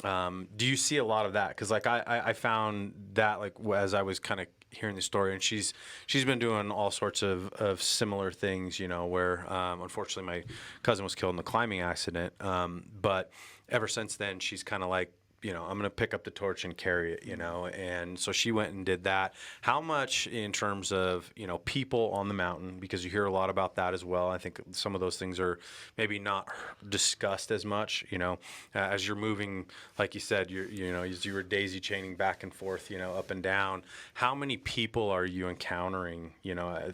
Do you see a lot of that? Because I found that as I was kind of hearing the story, and she's been doing all sorts of similar things, where unfortunately my cousin was killed in the climbing accident. But ever since then, she's kind of like, I'm going to pick up the torch and carry it, and so she went and did that. How much in terms of, people on the mountain, because you hear a lot about that as well. I think some of those things are maybe not discussed as much, as you're moving, like you said, as you were daisy chaining back and forth, up and down. How many people are you encountering,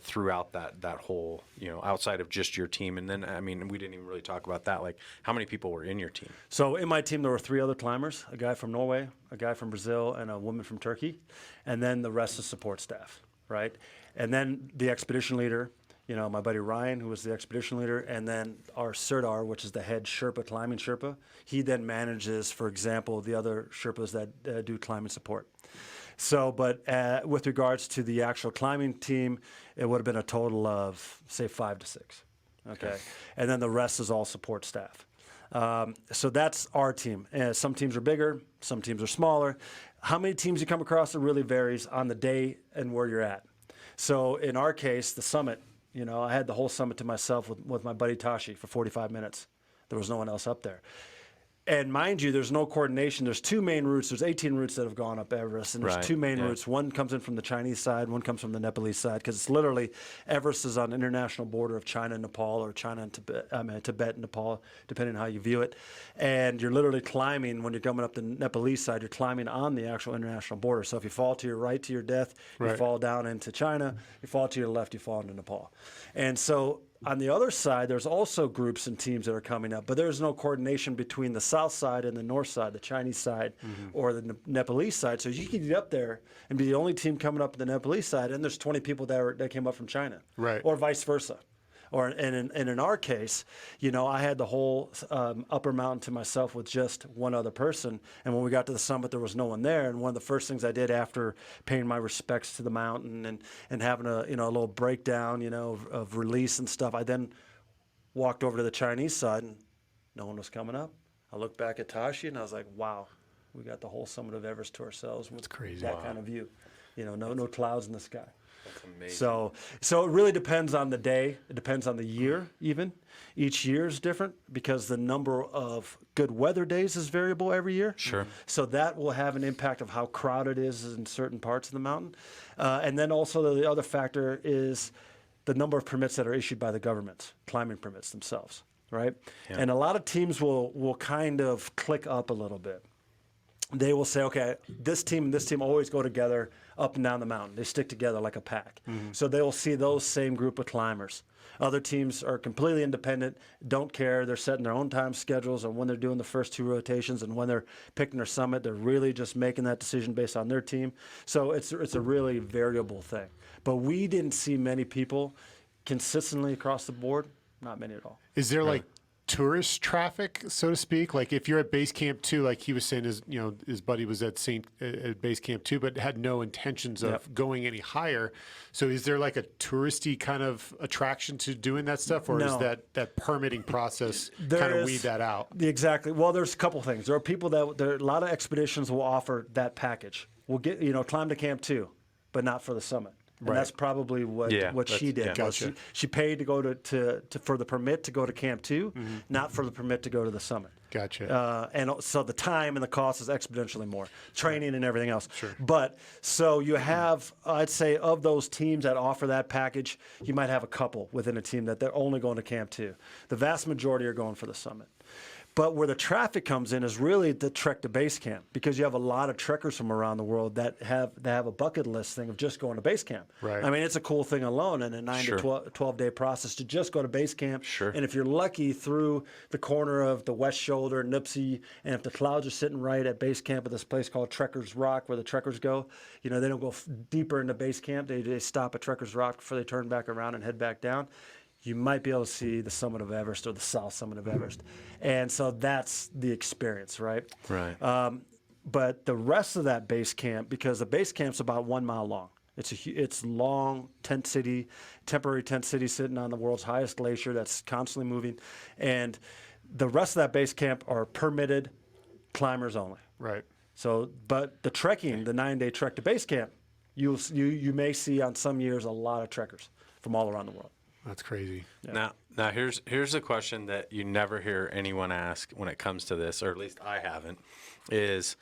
throughout that whole, outside of just your team? And then, we didn't even really talk about that. Like, how many people were in your team? So in my team, there were 3 other climbers. A guy from Norway, a guy from Brazil, and a woman from Turkey, and then the rest is support staff, right? And then the expedition leader, my buddy Ryan, who was the expedition leader, and then our Sirdar, which is the head Sherpa, climbing Sherpa. He then manages, for example, the other Sherpas that do climbing support. So, but with regards to the actual climbing team, it would have been a total of, say, 5 to 6, okay? And then the rest is all support staff. So that's our team. Some teams are bigger, some teams are smaller. How many teams you come across, it really varies on the day and where you're at. So in our case, the summit, I had the whole summit to myself with my buddy Tashi for 45 minutes. There was no one else up there. And mind you, there's no coordination. There's 2 main routes. There's 18 routes that have gone up Everest, and there's 2 main routes. One comes in from the Chinese side, one comes from the Nepalese side, because it's literally Everest is on the international border of China and Nepal, or China and Tibet and Nepal, depending on how you view it. And you're literally climbing, when you're coming up the Nepalese side, you're climbing on the actual international border. So if you fall to your right to your death, you fall down into China. You fall to your left, you fall into Nepal. And so on the other side, there's also groups and teams that are coming up, but there's no coordination between the south side and the north side, the Chinese side or the Nepalese side. So you can get up there and be the only team coming up the Nepalese side, and there's 20 people that came up from China, or vice versa. And in our case, I had the whole upper mountain to myself with just one other person. And when we got to the summit, there was no one there. And one of the first things I did after paying my respects to the mountain and having a little breakdown, of release and stuff, I then walked over to the Chinese side, and no one was coming up. I looked back at Tashi, and I was like, wow, we got the whole summit of Everest to ourselves with that kind of view. No clouds in the sky. That's amazing. So it really depends on the day. It depends on the year, even. Each year is different because the number of good weather days is variable every year. Sure. So that will have an impact of how crowded it is in certain parts of the mountain. And then also the other factor is the number of permits that are issued by the governments, climbing permits themselves, right? Yeah. And a lot of teams will kind of click up a little bit. They will say, okay, this team and this team always go together up and down the mountain. They stick together like a pack. So they will see those same group of climbers. Other teams are completely independent, don't care. They're setting their own time schedules on when they're doing the first 2 rotations, and when they're picking their summit, they're really just making that decision based on their team. So it's a really variable thing. But we didn't see many people consistently across the board, not many at all. Is there tourist traffic, so to speak? Like if you're at base camp 2, like he was saying, his buddy was at base camp 2, but had no intentions of going any higher. So is there like a touristy kind of attraction to doing that stuff, or is that permitting process kind of weed that out? Exactly. Well, there's a couple things. There are people a lot of expeditions will offer that package. We'll get, climb to camp 2, but not for the summit. And that's probably what she did. Gotcha. She paid to go to for the permit to go to camp 2, not for the permit to go to the summit. Gotcha. And so the time and the cost is exponentially more, training and everything else. Sure. But so you have, I'd say, of those teams that offer that package, you might have a couple within a team that they're only going to camp 2. The vast majority are going for the summit. But where the traffic comes in is really the trek to base camp, because you have a lot of trekkers from around the world that have a bucket list thing of just going to base camp. Right. I mean, it's a cool thing alone, and a 9 to 12-day process to just go to base camp. Sure. And if you're lucky, through the corner of the West Shoulder, Nipsey, and if the clouds are sitting right at base camp at this place called Trekkers Rock, where the trekkers go, they don't go deeper into base camp. They stop at Trekkers Rock before they turn back around and head back down. You might be able to see the summit of Everest or the south summit of Everest. And so that's the experience, right? Right. But the rest of that base camp, because the base camp's about 1 mile long. It's long temporary tent city sitting on the world's highest glacier that's constantly moving. And the rest of that base camp are permitted climbers only. Right. So, but the trekking, the 9-day trek to base camp, you may see on some years a lot of trekkers from all around the world. That's crazy. Yeah. Now here's a question that you never hear anyone ask when it comes to this, or at least I haven't, is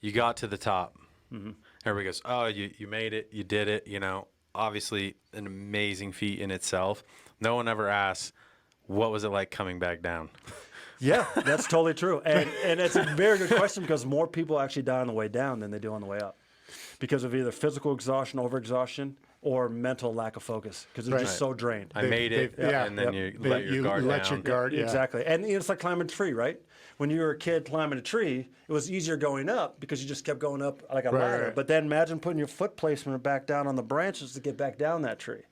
you got to the top. Mm-hmm. Everybody goes, oh, you made it, you did it, obviously an amazing feat in itself. No one ever asks, what was it like coming back down? Yeah, that's totally true. And it's a very good question, because more people actually die on the way down than they do on the way up, because of either physical exhaustion, overexhaustion, or mental lack of focus, because they're just so drained. I made it, and then you let your guard down. Exactly. And it's like climbing a tree, right? When you were a kid climbing a tree, it was easier going up because you just kept going up like a ladder. Right. But then imagine putting your foot placement back down on the branches to get back down that tree.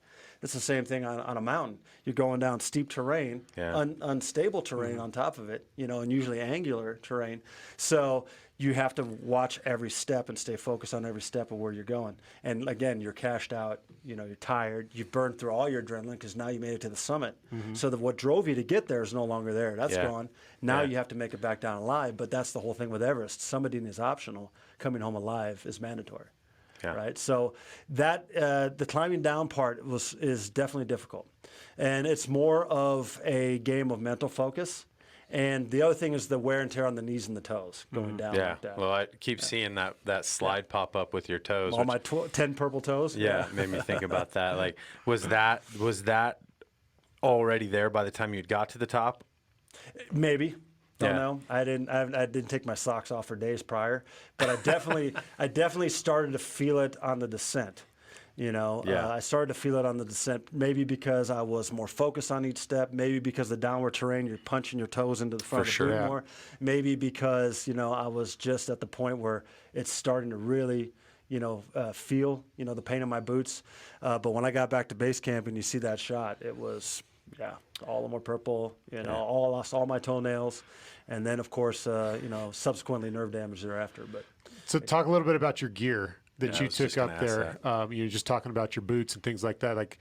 It's the same thing on a mountain. You're going down steep terrain, unstable terrain on top of it, and usually angular terrain. So you have to watch every step and stay focused on every step of where you're going. And again, you're cashed out, you're tired, you've burned through all your adrenaline because now you made it to the summit. Mm-hmm. So what drove you to get there is no longer there. That's gone. Now you have to make it back down alive, but that's the whole thing with Everest. Summiting is optional. Coming home alive is mandatory. Yeah. Right. So that the climbing down part is definitely difficult, and it's more of a game of mental focus. And the other thing is the wear and tear on the knees and the toes going down like that. Well, I keep seeing that slide pop up with your toes. All my 10 purple toes. Yeah, made me think about that. Like, was that already there by the time you got to the top? Maybe. Don't know. I didn't take my socks off for days prior, but I definitely started to feel it on the descent. I started to feel it on the descent, maybe because I was more focused on each step, maybe because the downward terrain, you're punching your toes into the front of the boot more, maybe because, I was just at the point where it's starting to really, feel, the pain in my boots. But when I got back to base camp and you see that shot, it was, all of them were purple, lost all my toenails. And then, of course, subsequently nerve damage thereafter. So talk a little bit about your gear that you took up there. You're just talking about your boots and things like that. Like,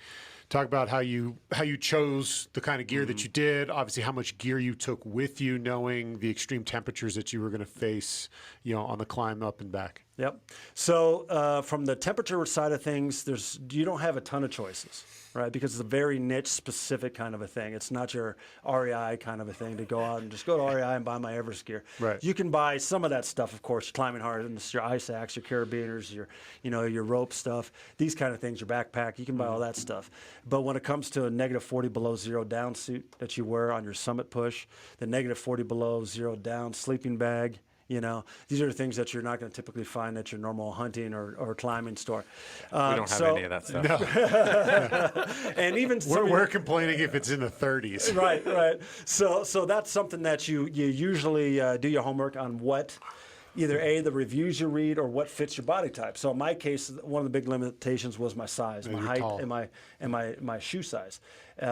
talk about how you chose the kind of gear that you did. Obviously, how much gear you took with you, knowing the extreme temperatures that you were going to face, on the climb up and back. Yep. So from the temperature side of things, you don't have a ton of choices, right? Because it's a very niche, specific kind of a thing. It's not your REI kind of a thing to go out and just go to REI and buy my Everest gear. Right. You can buy some of that stuff, of course, climbing harness, your ice axe, your carabiners, your rope stuff, these kind of things, your backpack. You can buy all that stuff. But when it comes to a negative 40 below zero down suit that you wear on your summit push, the negative 40 below zero down sleeping bag, these are the things that you're not going to typically find at your normal hunting or climbing store. We don't have any of that stuff. No. And even we're complaining if it's in the 30s. Right. So that's something that you usually do your homework on what either A, the reviews you read, or what fits your body type. So in my case, one of the big limitations was my size, my height, tall. and my shoe size.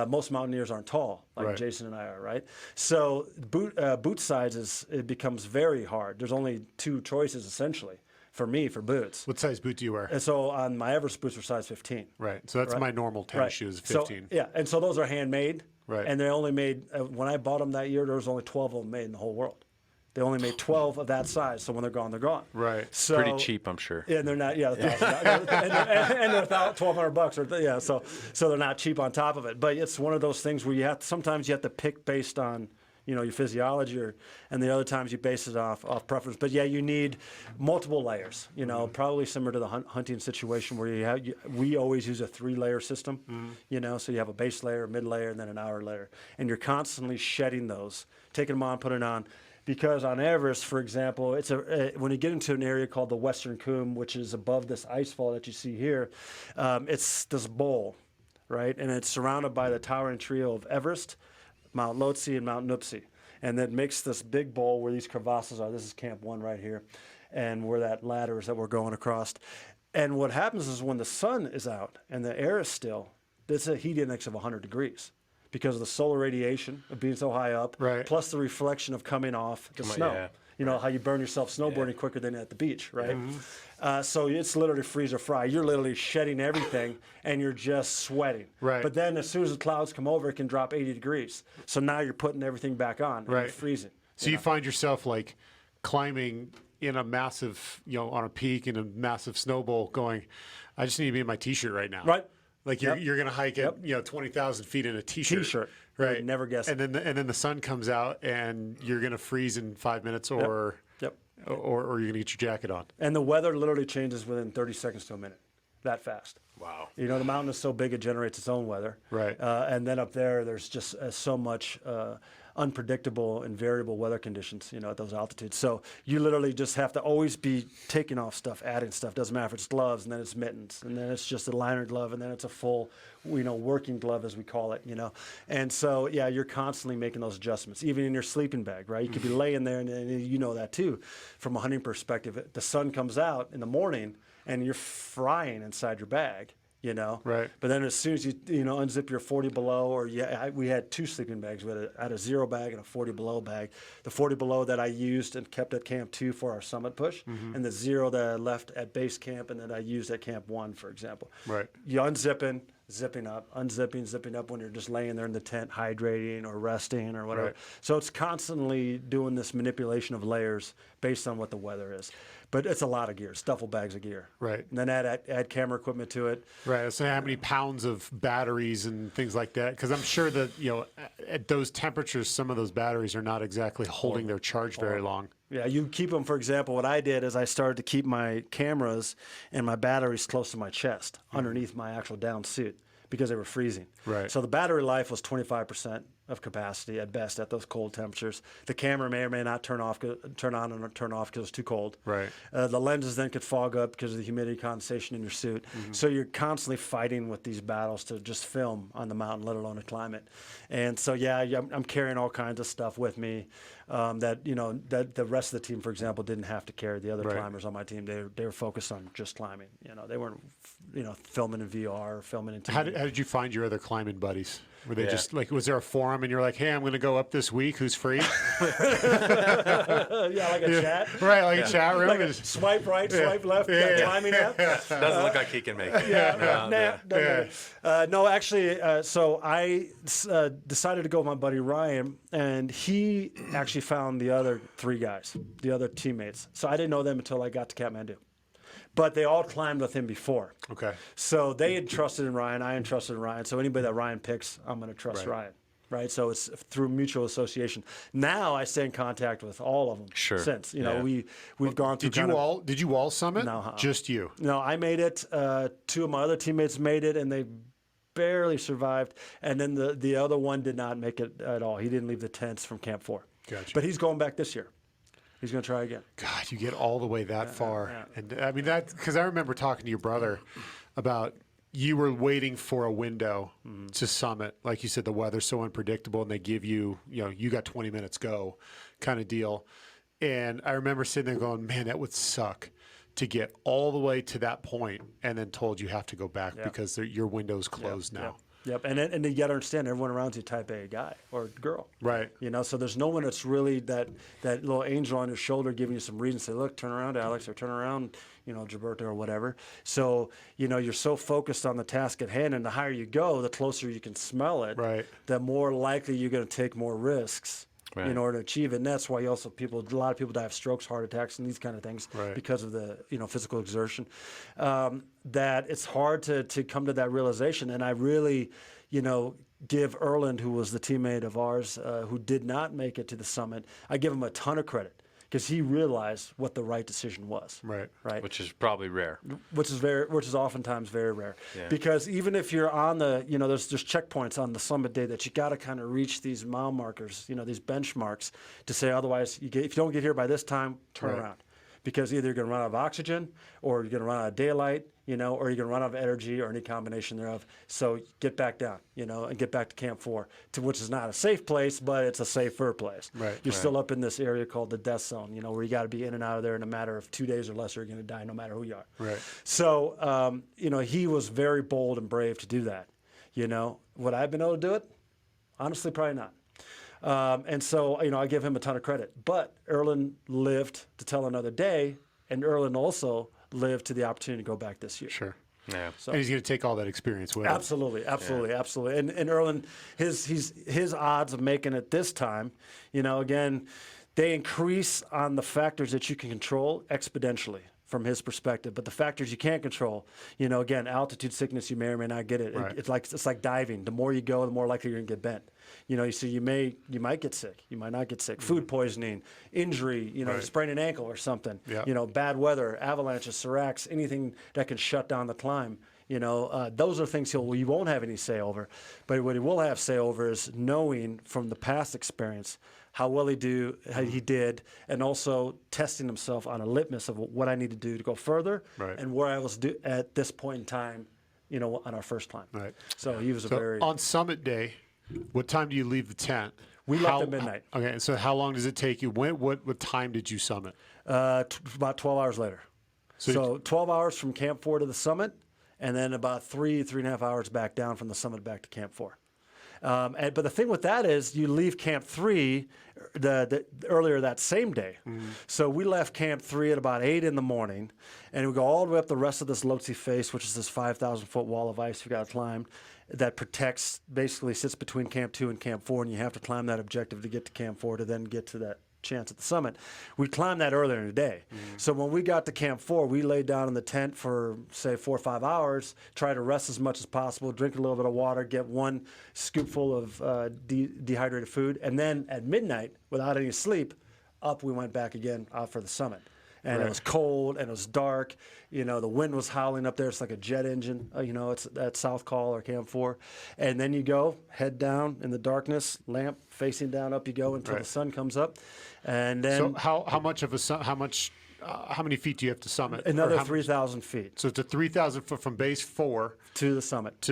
Most mountaineers aren't tall, like Right. Jason and I are, right? So boot sizes, it becomes very hard. There's only two choices, essentially, for me, for boots. What size boot do you wear? And so on my Everest boots are size 15. Right. So that's Right. my normal tennis shoes, 15. So, yeah, and so those are handmade. Right. And they only made, when I bought them that year, there was only 12 of them made in the whole world. They only made 12 of that size, so when they're gone, they're gone. Right. So, Pretty cheap, I'm sure. Yeah, and they're not. Yeah, and they're $1,200, or so they're not cheap on top of it. But it's one of those things where sometimes you have to pick based on your physiology, and the other times you base it off preference. But yeah, you need multiple layers. Probably similar to the hunting situation where we always use a 3-layer system. So you have a base layer, a mid layer, and then an outer layer, and you're constantly shedding those, taking them on, putting it on. Because on Everest, for example, it's when you get into an area called the Western Cwm, which is above this ice fall that you see here, it's this bowl, right? And it's surrounded by the towering trio of Everest, Mount Lhotse, and Mount Nuptse. And that makes this big bowl where these crevasses are. This is Camp 1 right here, and where that ladder is that we're going across. And what happens is when the sun is out and the air is still, there's a heat index of 100 degrees. Because of the solar radiation of being so high up, right. plus the reflection of coming off the snow. Yeah. You know how you burn yourself snowboarding quicker than at the beach, right? So it's literally freeze or fry. You're literally shedding everything, and you're just sweating. Right. But then as soon as the clouds come over, it can drop 80 degrees. So now you're putting everything back on, and Right. you're freezing. So you find yourself like climbing in a massive, on a peak in a massive snow bowl going, I just need to be in my T-shirt right now. Right. Like you're going to hike at 20,000 feet in a T-shirt. T-shirt. Right. You'd never guess. And then the sun comes out and you're going to freeze in 5 minutes or Yep. or you're going to get your jacket on. And the weather literally changes within 30 seconds to a minute. That fast. Wow. The mountain is so big it generates its own weather. Right. And then up there, there's just so much unpredictable and variable weather conditions, at those altitudes. So you literally just have to always be taking off stuff, adding stuff. Doesn't matter if it's gloves, and then it's mittens, and then it's just a liner glove, and then it's a full, working glove, as we call it, And so, yeah, you're constantly making those adjustments, even in your sleeping bag, right? You could be laying there, and you know that too, from a hunting perspective. The sun comes out in the morning, and you're frying inside your bag. Right. But then as soon as you unzip your 40 below, or we had 2 sleeping bags. I had a 0 bag and a 40 below bag. The 40 below that I used and kept at Camp 2 for our summit push, and the 0 that I left at base camp and that I used at Camp 1, for example. Right. You unzipping, zipping up, unzipping, zipping up when you're just laying there in the tent hydrating or resting or whatever. Right. So it's constantly doing this manipulation of layers based on what the weather is. But it's a lot of gear. It's duffel bags of gear. Right. And then add camera equipment to it. Right. So how many pounds of batteries and things like that? Because I'm sure that, at those temperatures, some of those batteries are not exactly holding their charge very long. Yeah, you keep them, for example, what I did is I started to keep my cameras and my batteries close to my chest underneath my actual down suit because they were freezing. Right. So the battery life was 25% of capacity at best at those cold temperatures. The camera may or may not turn on or turn off because it's too cold. Right. The lenses then could fog up because of the humidity condensation in your suit. So you're constantly fighting with these battles to just film on the mountain, let alone to climb it. And so, yeah, I'm carrying all kinds of stuff with me that the rest of the team, for example, didn't have to carry. The other Right. climbers on my team, they were focused on just climbing. They weren't, filming in VR or filming in TV. How did you find your other climbing buddies? Were they Yeah. just like, was there a forum and you're like, hey, I'm going to go up this week. Who's free? Yeah, like a chat. Right, like a chat room. Like a swipe right, swipe left, climbing app. Doesn't look like he can make it. No, actually, so I decided to go with my buddy Ryan, and he actually found the other 3 guys, the other teammates. So I didn't know them until I got to Kathmandu. But they all climbed with him before. Okay. So they had trusted in Ryan. I had trusted in Ryan. So anybody that Ryan picks, I'm going to trust Right. Ryan. Right. So it's through mutual association. Now I stay in contact with all of them. Sure. Since Yeah. we've gone through. Did you all summit? No, Just you. No, I made it. 2 of my other teammates made it, and they barely survived. And then the other one did not make it at all. He didn't leave the tents from Camp 4. Gotcha. But he's going back this year. He's going to try again. God, you get all the way that far. yeah. And I mean, because I remember talking to your brother about you were waiting for a window to summit. Like you said, the weather's so unpredictable and they give you, you got 20 minutes go kind of deal. And I remember sitting there going, man, that would suck to get all the way to that point and then told you have to go back because your window's closed now. Yep, and you got to understand, everyone around you type A guy or girl. Right. You know, so there's no one that's really that little angel on your shoulder giving you some reason to say, look, turn around, Alex, or turn around, you know, Gilberto or whatever. So, you know, you're so focused on the task at hand, and the higher you go, the closer you can smell it, right, the more likely you're going to take more risks. Right. In order to achieve it. And that's why a lot of people die of strokes, heart attacks, and these kind of things because of the, you know, physical exertion. That it's hard to come to that realization. And I really, you know, give Erland, who was the teammate of ours, who did not make it to the summit, I give him a ton of credit because he realized what the right decision was. Right. Which is probably rare. Which is oftentimes very rare. Yeah. Because even if you're on the, you know, there's checkpoints on the summit day that you got to kind of reach these mile markers, you know, these benchmarks to say, otherwise, if you don't get here by this time, turn around. Because either you're going to run out of oxygen or you're going to run out of daylight, you know, or you're going to run out of energy or any combination thereof. So get back down, you know, and get back to Camp 4, which is not a safe place, but it's a safer place. Right. You're still up in this area called the death zone, you know, where you got to be in and out of there in a matter of 2 days or less, or you're going to die no matter who you are. Right. So, you know, he was very bold and brave to do that. You know, would I have been able to do it? Honestly, probably not. And so, you know, I give him a ton of credit. But Erland lived to tell another day, and Erland also lived to the opportunity to go back this year. Sure. Yeah. So, and he's going to take all that experience with him. Absolutely. And Erland, his odds of making it this time, you know, again, they increase on the factors that you can control exponentially from his perspective. But the factors you can't control, you know, again, altitude sickness, you may or may not get it. Right. It's like diving. The more you go, the more likely you're going to get bent. You know, so you might get sick, you might not get sick. Food poisoning, injury, you know, sprain an ankle or something. Yeah. You know, bad weather, avalanches, seracs, anything that can shut down the climb. You know, those are things you won't have any say over. But what he will have say over is knowing from the past experience how well he did, and also testing himself on a litmus of what I need to do to go further, and where I was at this point in time, you know, on our first climb. Right. So he was on summit day. What time do you leave the tent? We left at midnight. Okay, and so how long does it take you? What time did you summit? About 12 hours later. So 12 hours from Camp 4 to the summit, and then about 3.5 hours back down from the summit back to Camp 4. But the thing with that is you leave Camp 3 the earlier that same day. Mm-hmm. So we left Camp 3 at about 8 in the morning, and we go all the way up the rest of this Lhotse face, which is this 5,000-foot wall of ice you've got to climb that basically sits between Camp 2 and Camp 4, and you have to climb that objective to get to Camp 4 to then get to that chance at the summit. We climbed that earlier in the day. Mm-hmm. So when we got to Camp 4, we laid down in the tent for, say, 4 or 5 hours, try to rest as much as possible, drink a little bit of water, get one scoopful of dehydrated food, and then at midnight, without any sleep, up we went back again out for the summit. And it was cold, and it was dark. You know, the wind was howling up there. It's like a jet engine. You know, it's at South Call or Camp 4. And then you go, head down in the darkness, lamp facing down, up you go until the sun comes up. And then, so how many feet do you have to summit? Another 3,000 feet. So it's a 3,000 foot from base 4 to the summit.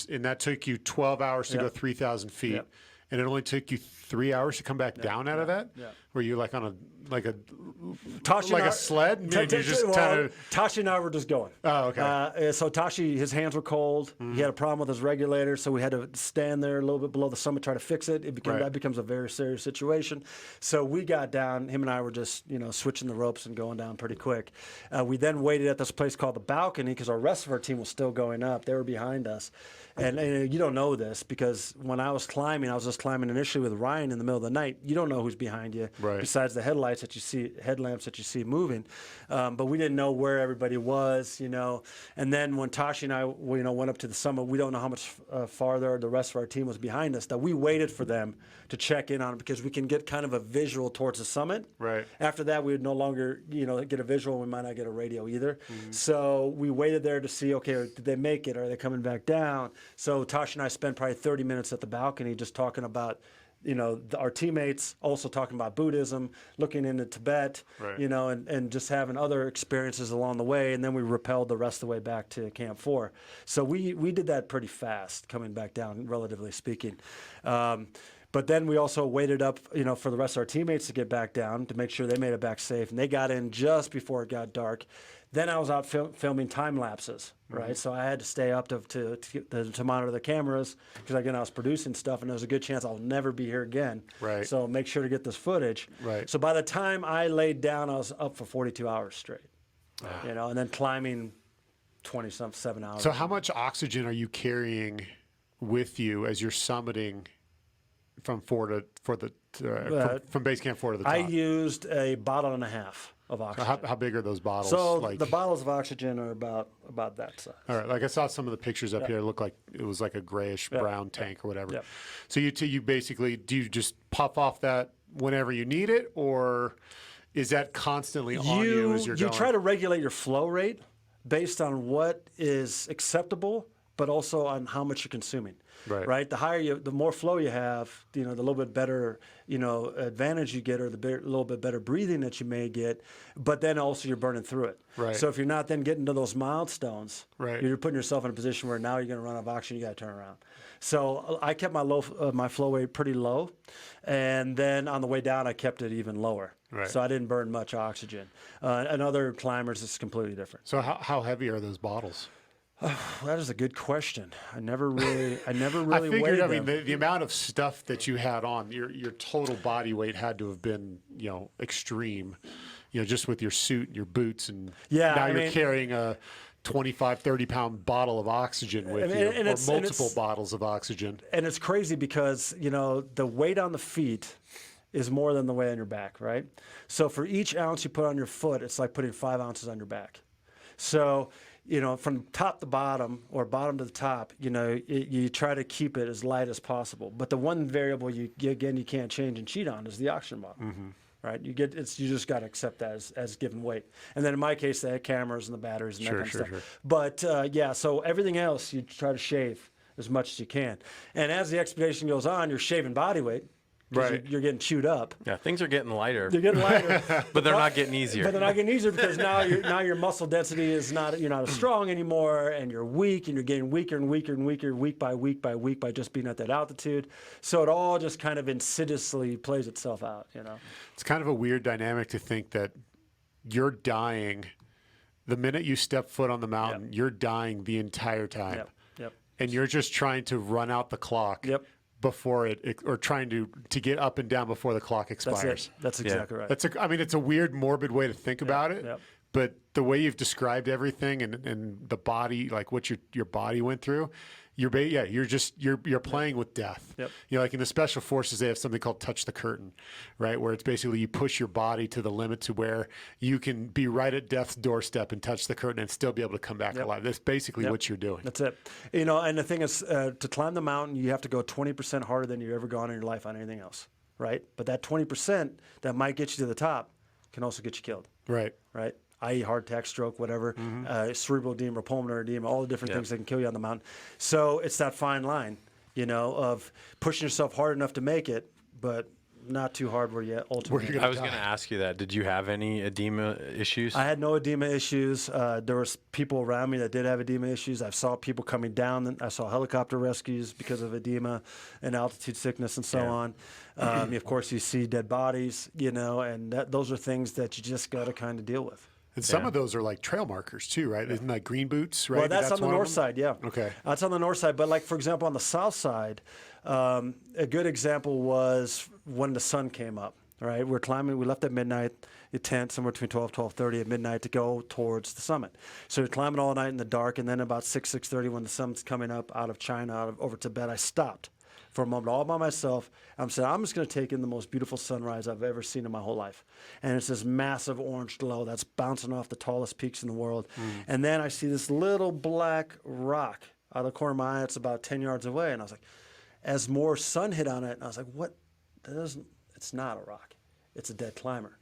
And that took you 12 hours to go 3,000 feet. Yep. And it only took you 3 hours to come back down out of that? Yeah. Were you like on a sled? Tashi and I were just going. Oh, okay. So Tashi, his hands were cold. Mm-hmm. He had a problem with his regulator, so we had to stand there a little bit below the summit, try to fix it. That becomes a very serious situation. So we got down. Him and I were just, you know, switching the ropes and going down pretty quick. We then waited at this place called the balcony because our rest of our team was still going up. They were behind us. And you don't know this because when I was climbing, I was just climbing initially with Ryan in the middle of the night. You don't know who's behind you besides the headlamps that you see moving. But we didn't know where everybody was, you know. And then when Tashi and I, went up to the summit, we don't know how much farther the rest of our team was behind us. That we waited for them to check in on it because we can get kind of a visual towards the summit. Right. After that, we would no longer, get a visual. We might not get a radio either. Mm-hmm. So we waited there to see, okay, did they make it? Are they coming back down? So Tashi and I spent probably 30 minutes at the balcony just talking about, our teammates, also talking about Buddhism, looking into Tibet, and just having other experiences along the way. And then we rappelled the rest of the way back to Camp 4. So we did that pretty fast, coming back down, relatively speaking. But then we also waited up, for the rest of our teammates to get back down to make sure they made it back safe. And they got in just before it got dark. Then I was out filming time lapses, right? So I had to stay up to monitor the cameras because, again, I was producing stuff, and there's a good chance I'll never be here again. Right. So make sure to get this footage. Right. So by the time I laid down, I was up for 42 hours straight, and then climbing 27 hours. So how much oxygen are you carrying with you as you're summiting from base camp 4 to the top? I used a bottle and a half of oxygen. How big are those bottles? So the bottles of oxygen are about that size. All right, like I saw some of the pictures up here. It looked like it was like a grayish brown tank or whatever. Yep. So you basically, do you just puff off that whenever you need it, or is that constantly on you as you're going? You try to regulate your flow rate based on what is acceptable, but also on how much you're consuming. Right. The more flow you have, the little bit better, advantage you get, or little bit better breathing that you may get. But then also you're burning through it. Right. So if you're not then getting to those milestones, right, you're putting yourself in a position where now you're going to run out of oxygen. You got to turn around. So I kept my flow rate pretty low, and then on the way down I kept it even lower. Right. So I didn't burn much oxygen. And other climbers, it's completely different. So how heavy are those bottles? That is a good question. I never really I weighed figured, them. the amount of stuff that you had on, your total body weight had to have been, extreme, just with your suit and your boots. And now you're carrying a 25, 30-pound bottle of oxygen with you, or multiple bottles of oxygen. And it's crazy because, the weight on the feet is more than the weight on your back, right? So for each ounce you put on your foot, it's like putting 5 ounces on your back. So, from top to bottom or bottom to the top, you try to keep it as light as possible. But the one variable you can't change and cheat on is the oxygen bottle, right? You just got to accept that as given weight. And then in my case, they had cameras and the batteries and that kind of stuff. Sure. But so everything else you try to shave as much as you can. And as the expedition goes on, you're shaving body weight. Right. You're getting chewed up. Yeah, things are getting lighter. They're getting lighter, but they're not getting easier. But they're not getting easier because now your muscle density is not, you're not as strong anymore, and you're weak, and you're getting weaker and weaker and weaker week by week by week by just being at that altitude. So it all just kind of insidiously plays itself out. It's kind of a weird dynamic to think that you're dying the minute you step foot on the mountain. Yep. You're dying the entire time. Yep. And you're just trying to run out the clock. Yep. Before or trying to get up and down before the clock expires. That's exactly right. It's a weird, morbid way to think about it. Yep. But the way you've described everything and the body, like what your body went through, you're playing with death. Yep. Like in the special forces, they have something called touch the curtain, right? Where it's basically you push your body to the limit to where you can be right at death's doorstep and touch the curtain and still be able to come back alive. That's basically what you're doing. That's it. And the thing is, to climb the mountain, you have to go 20% harder than you've ever gone in your life on anything else, right? But that 20% that might get you to the top can also get you killed. Right. Right. I.e. heart attack, stroke, whatever, cerebral edema, pulmonary edema, all the different things that can kill you on the mountain. So it's that fine line, of pushing yourself hard enough to make it, but not too hard where you ultimately I was going to ask you that. Did you have any edema issues? I had no edema issues. There was people around me that did have edema issues. I saw people coming down. I saw helicopter rescues because of edema and altitude sickness and so on. Of course, you see dead bodies, and those are things that you just got to kind of deal with. And some of those are like trail markers too, right? Isn't that green boots, right? Well, that's on the north side, yeah. Okay. That's on the north side. But like, for example, on the south side, a good example was when the sun came up, right? We're climbing. We left at midnight, the tent somewhere between 12:30 at midnight to go towards the summit. So we're climbing all night in the dark, and then about 6:30 when the sun's coming up out of China, over Tibet, I stopped for a moment all by myself. I'm saying, I'm just going to take in the most beautiful sunrise I've ever seen in my whole life. And it's this massive orange glow that's bouncing off the tallest peaks in the world. And then I see this little black rock out of the corner of my eye. It's about 10 yards away. And I was like, as more sun hit on it, I was like, what? It's not a rock. It's a dead climber.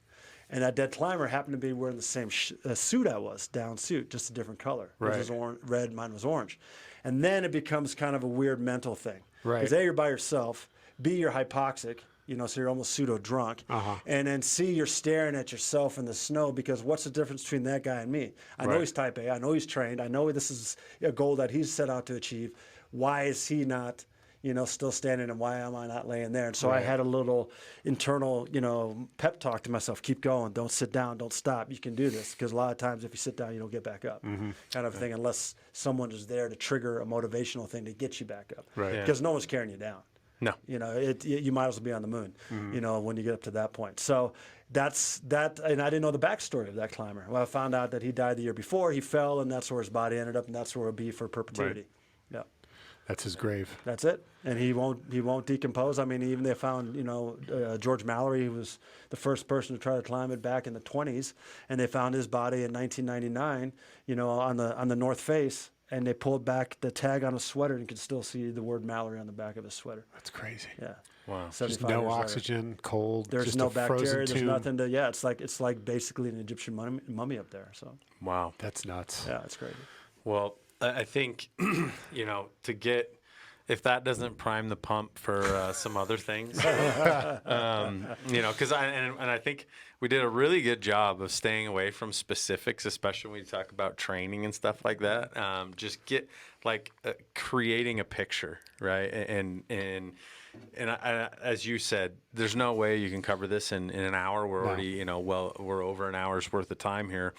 And that dead climber happened to be wearing the same suit I was, down suit, just a different color. Right. His was red, mine was orange. And then it becomes kind of a weird mental thing. Right. Because A, you're by yourself. B, you're hypoxic, so you're almost pseudo-drunk. And then C, you're staring at yourself in the snow because what's the difference between that guy and me? I know he's type A. I know he's trained. I know this is a goal that he's set out to achieve. Why is he not, still standing, and why am I not laying there? And so I had a little internal, pep talk to myself: keep going, don't sit down, don't stop. You can do this, because a lot of times if you sit down, you don't get back up, kind of thing, unless someone is there to trigger a motivational thing to get you back up, because no one's carrying you down. No. You might as well be on the moon, when you get up to that point. So that's that. And I didn't know the backstory of that climber. Well, I found out that he died the year before. He fell, and that's where his body ended up, and that's where it'll be for perpetuity. Yeah. That's his grave. That's it. And he won't decompose. I mean, even they found, George Mallory, who was the first person to try to climb it back in the 20s, and they found his body in 1999, on the north face. And they pulled back the tag on his sweater, and you could still see the word Mallory on the back of his sweater. That's crazy. Yeah. Wow. Just no oxygen, cold. There's just no a frozen bacteria. There's tomb. nothing to. Yeah, it's like basically an Egyptian mummy up there. So. Wow. That's nuts. Yeah, it's crazy. Well, I think, to get, if that doesn't prime the pump for some other things, because I think we did a really good job of staying away from specifics, especially when we talk about training and stuff like that. Just get creating a picture, right? And I, as you said, there's no way you can cover this in an hour. We're already, we're over an hour's worth of time here.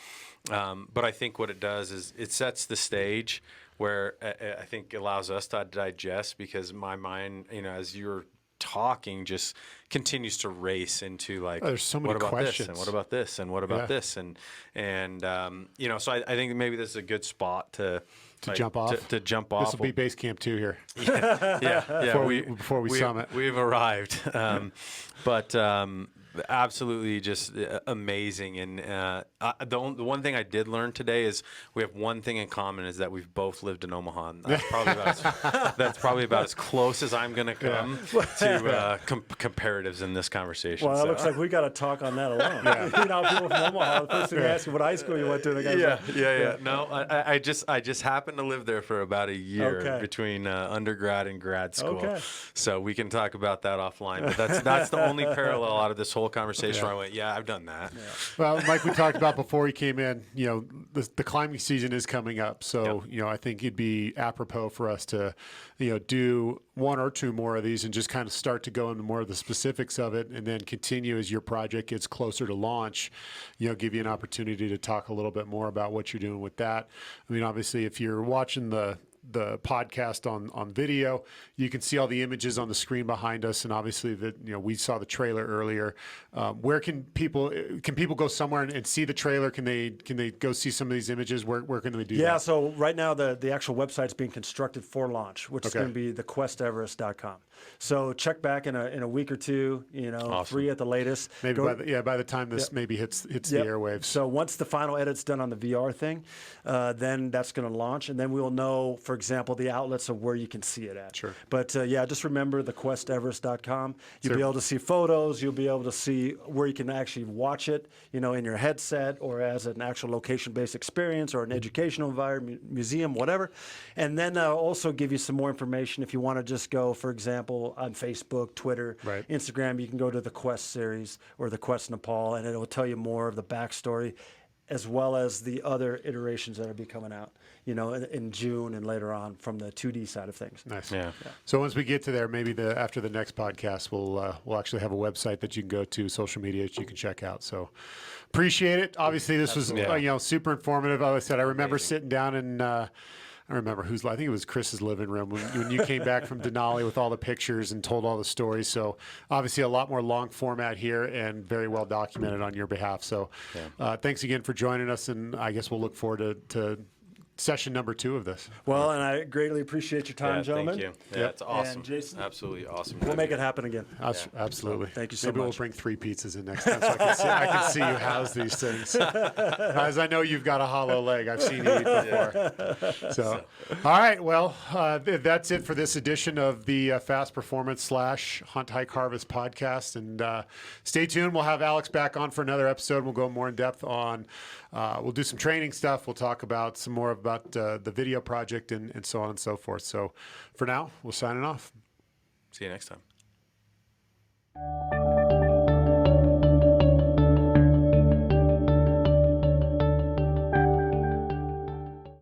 But I think what it does is it sets the stage where I think allows us to digest, because my mind, as you're talking, just continues to race into there's so many what about questions. this, and what about this, and what about this, and so I think maybe this is a good spot to jump off. To jump off. This will be base camp 2 here. Yeah. Before we summit, we've arrived. But absolutely just amazing. And the one thing I did learn today is we have one thing in common, is that we've both lived in Omaha. And that's probably about as close as I'm going to come to comparatives in this conversation. Well, it looks like we got to talk on that alone. People from Omaha, the first thing they ask you what high school you went to. The No, I just happened to live there for about a year between undergrad and grad school. Okay. So we can talk about that offline. But that's the only parallel out of this whole conversation where I went, I've done that. Well, like we talked about before he came in, the climbing season is coming up. So, I think it'd be apropos for us to, do 1 or 2 more of these and just kind of start to go into more of the specifics of it, and then continue as your project gets closer to launch, give you an opportunity to talk a little bit more about what you're doing with that. I mean, obviously, if you're watching the podcast on video, you can see all the images on the screen behind us, and obviously we saw the trailer earlier. Where can people go somewhere and see the trailer? Can they go see some of these images? Where can they do that? Yeah, so right now the actual website's being constructed for launch, which is going to be thequesteverest.com. So check back in a week or 2, Awesome. 3 at the latest. Maybe by the time this maybe hits the airwaves. So once the final edit's done on the VR thing, then that's going to launch, and then we will know, for example, the outlets of where you can see it at. Sure. But just remember thequesteverest.com. You'll be able to see photos. You'll be able to see where you can actually watch it, in your headset or as an actual location-based experience or an educational environment, museum, whatever. And then also give you some more information if you want to just go, for example, on Facebook, Twitter, Instagram. You can go to the Quest series or the Quest Nepal, and it will tell you more of the backstory, as well as the other iterations that will be coming out, in June and later on from the 2D side of things. Nice. Yeah. So once we get to there, maybe after the next podcast, we'll actually have a website that you can go to, social media that you can check out. So appreciate it. Obviously, this was super informative. Like I said, I remember sitting down and. I remember I think it was Chris's living room when you came back from Denali with all the pictures and told all the stories. So obviously a lot more long format here and very well documented on your behalf. So thanks again for joining us, and I guess we'll look forward to session number 2 of this. Well, and I greatly appreciate your time, gentlemen. Thank you. Yeah, it's awesome. And Jason, absolutely awesome. We'll make it happen again. Absolutely. So, thank you so much. Maybe we'll bring 3 pizzas in next time so I can see you house these things. As I know you've got a hollow leg. I've seen you eat before. So, all right. Well, that's it for this edition of the Fast Performance / Hunt Hike Harvest podcast. And stay tuned. We'll have Alex back on for another episode. We'll go more in depth on. We'll do some training stuff. We'll talk about some more about the video project and so on and so forth. So for now, we'll sign it off. See you next time.